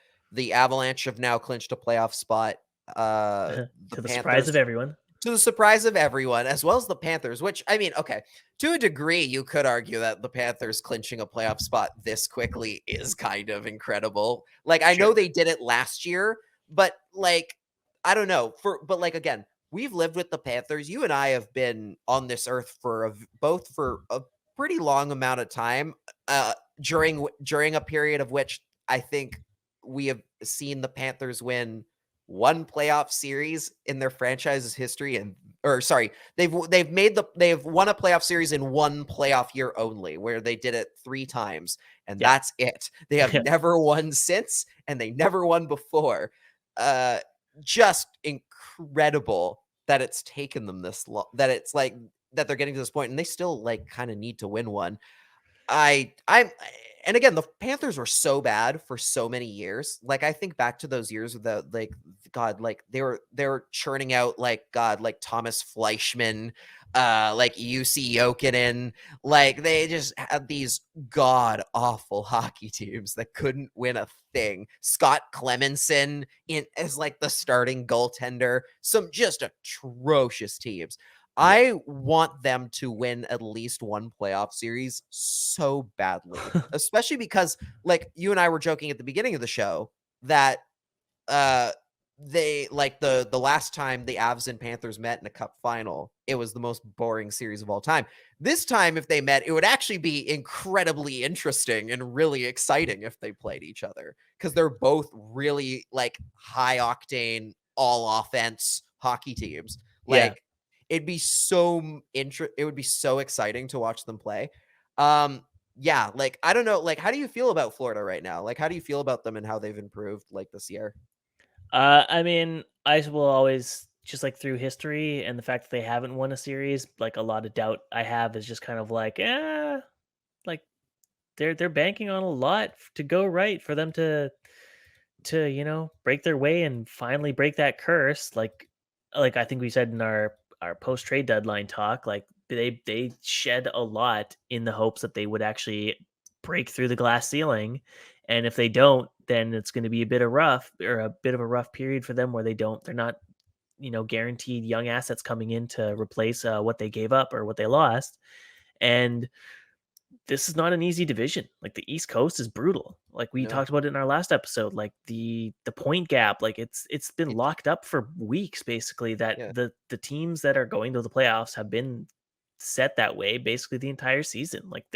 Avalanche have now clinched a playoff spot. The To the surprise of Panthers, everyone. to the surprise of everyone, as well as the Panthers, which I mean, okay, to a degree, you could argue that the Panthers clinching a playoff spot this quickly is kind of incredible. Like, I know Sure. they did it last year, but like, I don't know. But like again, we've lived with the Panthers. You and I have been on this earth for both for a pretty long amount of time. During a period of which I think we have seen the Panthers win one playoff series in their franchise's history, and or sorry, they've won a playoff series in one playoff year only, where they did it 3 times, and Yeah. that's it. They have Yeah. never won since, and they never won before. Uh, just incredible that it's taken them this long. That it's like that they're getting to this point, and they still like kind of need to win one. and again, the Panthers were so bad for so many years. Like, I think back to those years without, like, God, like they were churning out like Thomas Fleischman, like UC Jokinen. Like, they just had these god awful hockey teams that couldn't win a thing. Scott Clemenson as like the starting goaltender. Some just atrocious teams. I want them to win at least one playoff series so badly, especially because, like, you and I were joking at the beginning of the show that they, like, the last time the Avs and Panthers met in a cup final, it was the most boring series of all time. This time, if they met, it would actually be incredibly interesting and really exciting if they played each other, because they're both really, like, high octane, all offense hockey teams. Like, it'd be so it would be so exciting to watch them play. Yeah, like, I don't know, like, how do you feel about Florida right now? Like, how do you feel about them and how they've improved, like, this year? I mean, I will always, just like through history and the fact that they haven't won a series, like a lot of doubt I have is just kind of like, like they're banking on a lot to go right for them to break their way and finally break that curse. Like I think we said in our post trade deadline talk, like they shed a lot in the hopes that they would actually break through the glass ceiling, and if they don't, then it's going to be a bit of a rough period for them where they're not guaranteed young assets coming in to replace what they gave up or what they lost. And this is not an easy division. Like, the East Coast is brutal. Like, we talked about it in our last episode. Like, the point gap, like it's been locked up for weeks, basically. That the teams that are going to the playoffs have been set that way basically the entire season. Like,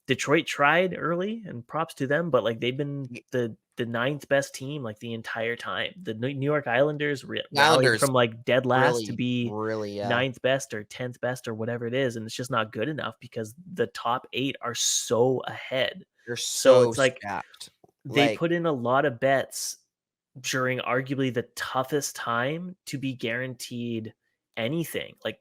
Detroit tried early, and props to them, but like they've been the ninth best team like the entire time. The New York Islanders rallied from like dead last to be ninth best or 10th best or whatever it is, and it's just not good enough because the top 8 are so ahead. They're so it's like stacked. They put in a lot of bets during arguably the toughest time to be guaranteed anything. Like,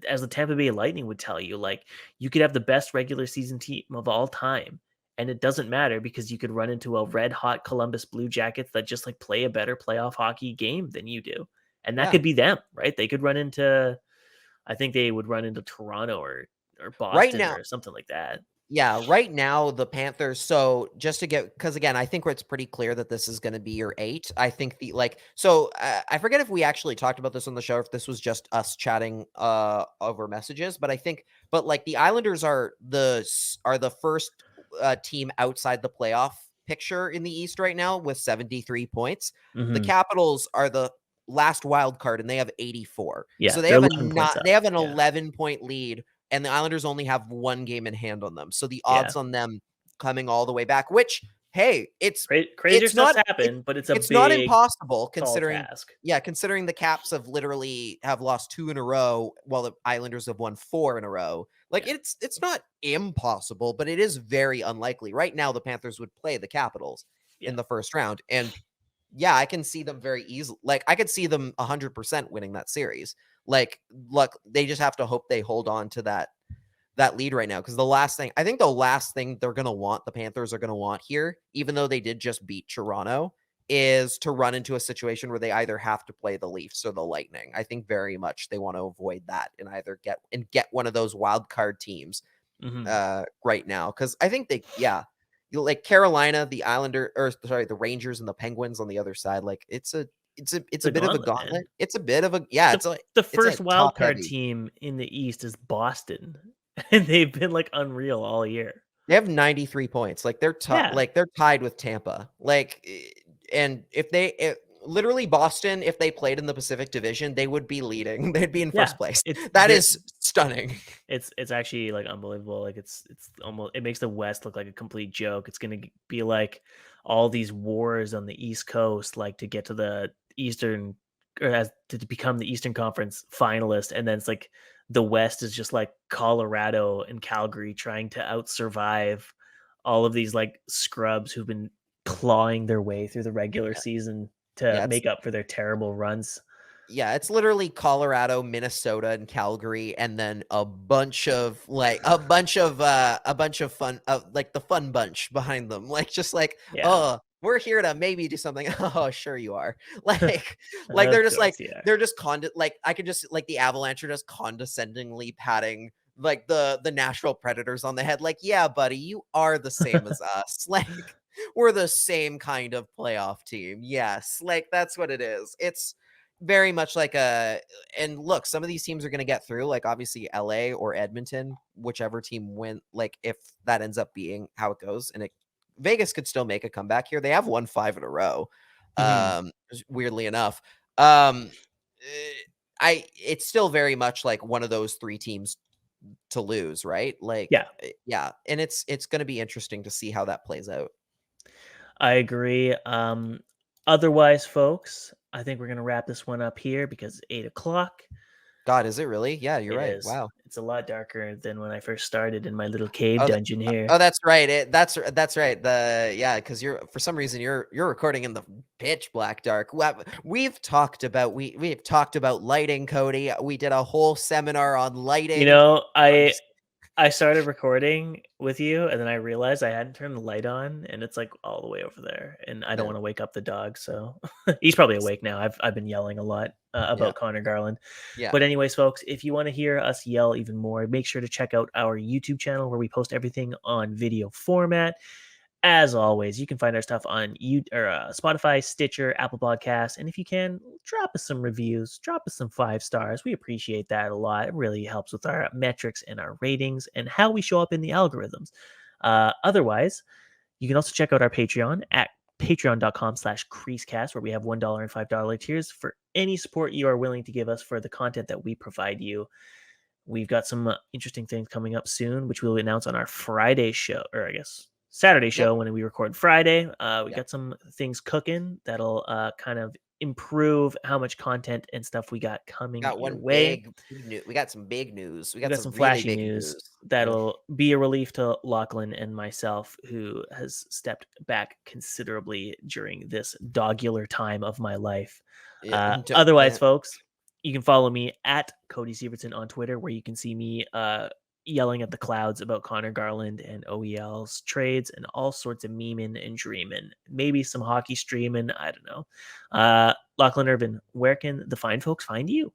as the Tampa Bay Lightning would tell you, like, you could have the best regular season team of all time, and it doesn't matter because you could run into a red hot Columbus Blue Jackets that just like play a better playoff hockey game than you do. And that could be them, right? They could run into, I think they would run into Toronto or Boston or something like that. Yeah, right now the Panthers. So just to get, because again, I think it's pretty clear that this is going to be your 8. I think I forget if we actually talked about this on the show, or if this was just us chatting over messages. But like the Islanders are the first team outside the playoff picture in the East right now with 73 points. The Capitals are the last wild card, and they have 84. Yeah, so they have an 11-point lead. And the Islanders only have 1 game in hand on them. So the odds on them coming all the way back, which, hey, it's crazier stuff's happened, but it's not impossible considering task. Considering the Caps have lost 2 in a row while the Islanders have won 4 in a row. Like, it's not impossible, but it is very unlikely. Right now, the Panthers would play the Capitals in the first round. And I can see them very easily. Like, I could see them 100% winning that series. Like, look, they just have to hope they hold on to that lead right now. Because the last thing the Panthers are going to want here, even though they did just beat Toronto, is to run into a situation where they either have to play the Leafs or the Lightning. I think very much they want to avoid that and either get one of those wild card teams right now. Because I think like Carolina, the Rangers and the Penguins on the other side, like it's a bit of a gauntlet. Man. It's a bit of a the first wild card team in the East is Boston, and they've been like unreal all year. They have 93 points. Like, they're they're tied with Tampa. Like, and literally Boston, if they played in the Pacific Division, they would be leading. They'd be in first place. That is stunning. It's actually like unbelievable. Like, it's almost, it makes the West look like a complete joke. It's going to be like all these wars on the East Coast, like to get to the Eastern, or to become the Eastern Conference finalist, and then it's like the West is just like Colorado and Calgary trying to out-survive all of these like scrubs who've been clawing their way through the regular season to make up for their terrible runs. it's literally Colorado, Minnesota, and Calgary, and then a bunch of fun, like the fun bunch behind them, like just like, oh, we're here to maybe do something. Oh, sure you are. Like they're just like they're just like I could just like the Avalanche are just condescendingly patting like the Nashville Predators on the head, like, yeah, buddy, you are the same as us. Like, we're the same kind of playoff team. Yes, like that's what it is. It's very much like and look, some of these teams are going to get through, like obviously LA or Edmonton, whichever team win, like if that ends up being how it goes, and Vegas could still make a comeback here. They have won 5 in a row. Weirdly enough. It's still very much like one of those 3 teams to lose, right? Like, yeah. And it's going to be interesting to see how that plays out. I agree. Otherwise, folks, I think we're going to wrap this one up here because it's 8:00. God, is it really? Yeah, you're right. Is. Wow. It's a lot darker than when I first started in my little cave dungeon here. Oh, that's right. That's right. Because for some reason you're recording in the pitch black dark. We've talked about lighting, Cody. We did a whole seminar on lighting. You know, I started recording with you, and then I realized I hadn't turned the light on, and it's like all the way over there, and I don't want to wake up the dog, so he's probably awake now. I've been yelling a lot about Connor Garland. Yeah. But anyways, folks, if you want to hear us yell even more, make sure to check out our YouTube channel where we post everything on video format. As always, you can find our stuff on Spotify, Stitcher, Apple Podcasts, and if you can, drop us some reviews, drop us some 5 stars. We appreciate that a lot. It really helps with our metrics and our ratings and how we show up in the algorithms. Otherwise, you can also check out our Patreon at patreon.com/CreaseCast, where we have $1 and $5 tiers for any support you are willing to give us for the content that we provide you. We've got some interesting things coming up soon, which we'll announce on our Friday show, or I guess Saturday show when we record Friday. We got some things cooking that'll kind of improve how much content and stuff we got coming your way. We got some big news. We got some flashy really news that'll be a relief to Lachlan and myself, who has stepped back considerably during this dogular time of my life. Otherwise, folks, you can follow me at Cody Sievertson on Twitter, where you can see me yelling at the clouds about Connor Garland and OEL's trades and all sorts of memeing and dreaming. Maybe some hockey streaming. I don't know. Lachlan Irvin, where can the fine folks find you?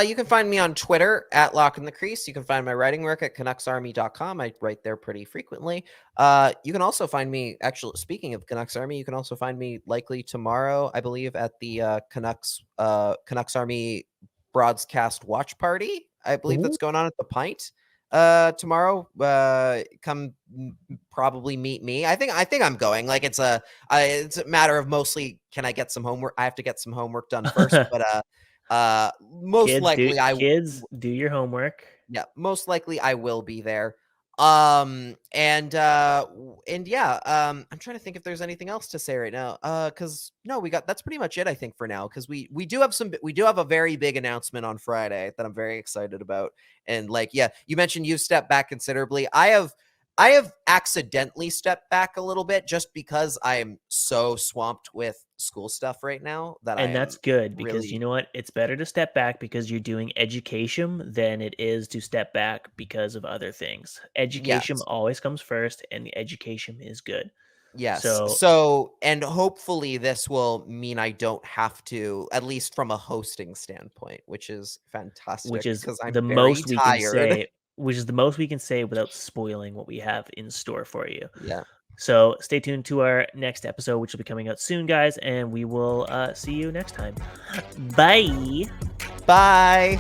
You can find me on Twitter at Lock in the Crease. You can find my writing work at CanucksArmy.com. I write there pretty frequently. You can also find me, actually, speaking of Canucks Army, you can also find me likely tomorrow, I believe, at the Canucks Army broadcast watch party. I believe that's going on at the Pint tomorrow. Come probably meet me. I think I'm going. Like it's a matter of mostly, can I get some homework? I have to get some homework done first, but most likely do your homework. Yeah, most likely I will be there. I'm trying to think if there's anything else to say right now. Because no, that's pretty much it, I think, for now. Because we do have a very big announcement on Friday that I'm very excited about. And you mentioned you've stepped back considerably. I have accidentally stepped back a little bit just because I am so swamped with school stuff right now that's good, because you know what? It's better to step back because you're doing education than it is to step back because of other things. Education always comes first, and the education is good. Yes. So, and hopefully this will mean I don't have to, at least from a hosting standpoint, which is fantastic. Which is the most we can say. Which is the most we can say without spoiling what we have in store for you. Yeah. So stay tuned to our next episode, which will be coming out soon, guys, and we will see you next time. Bye. Bye.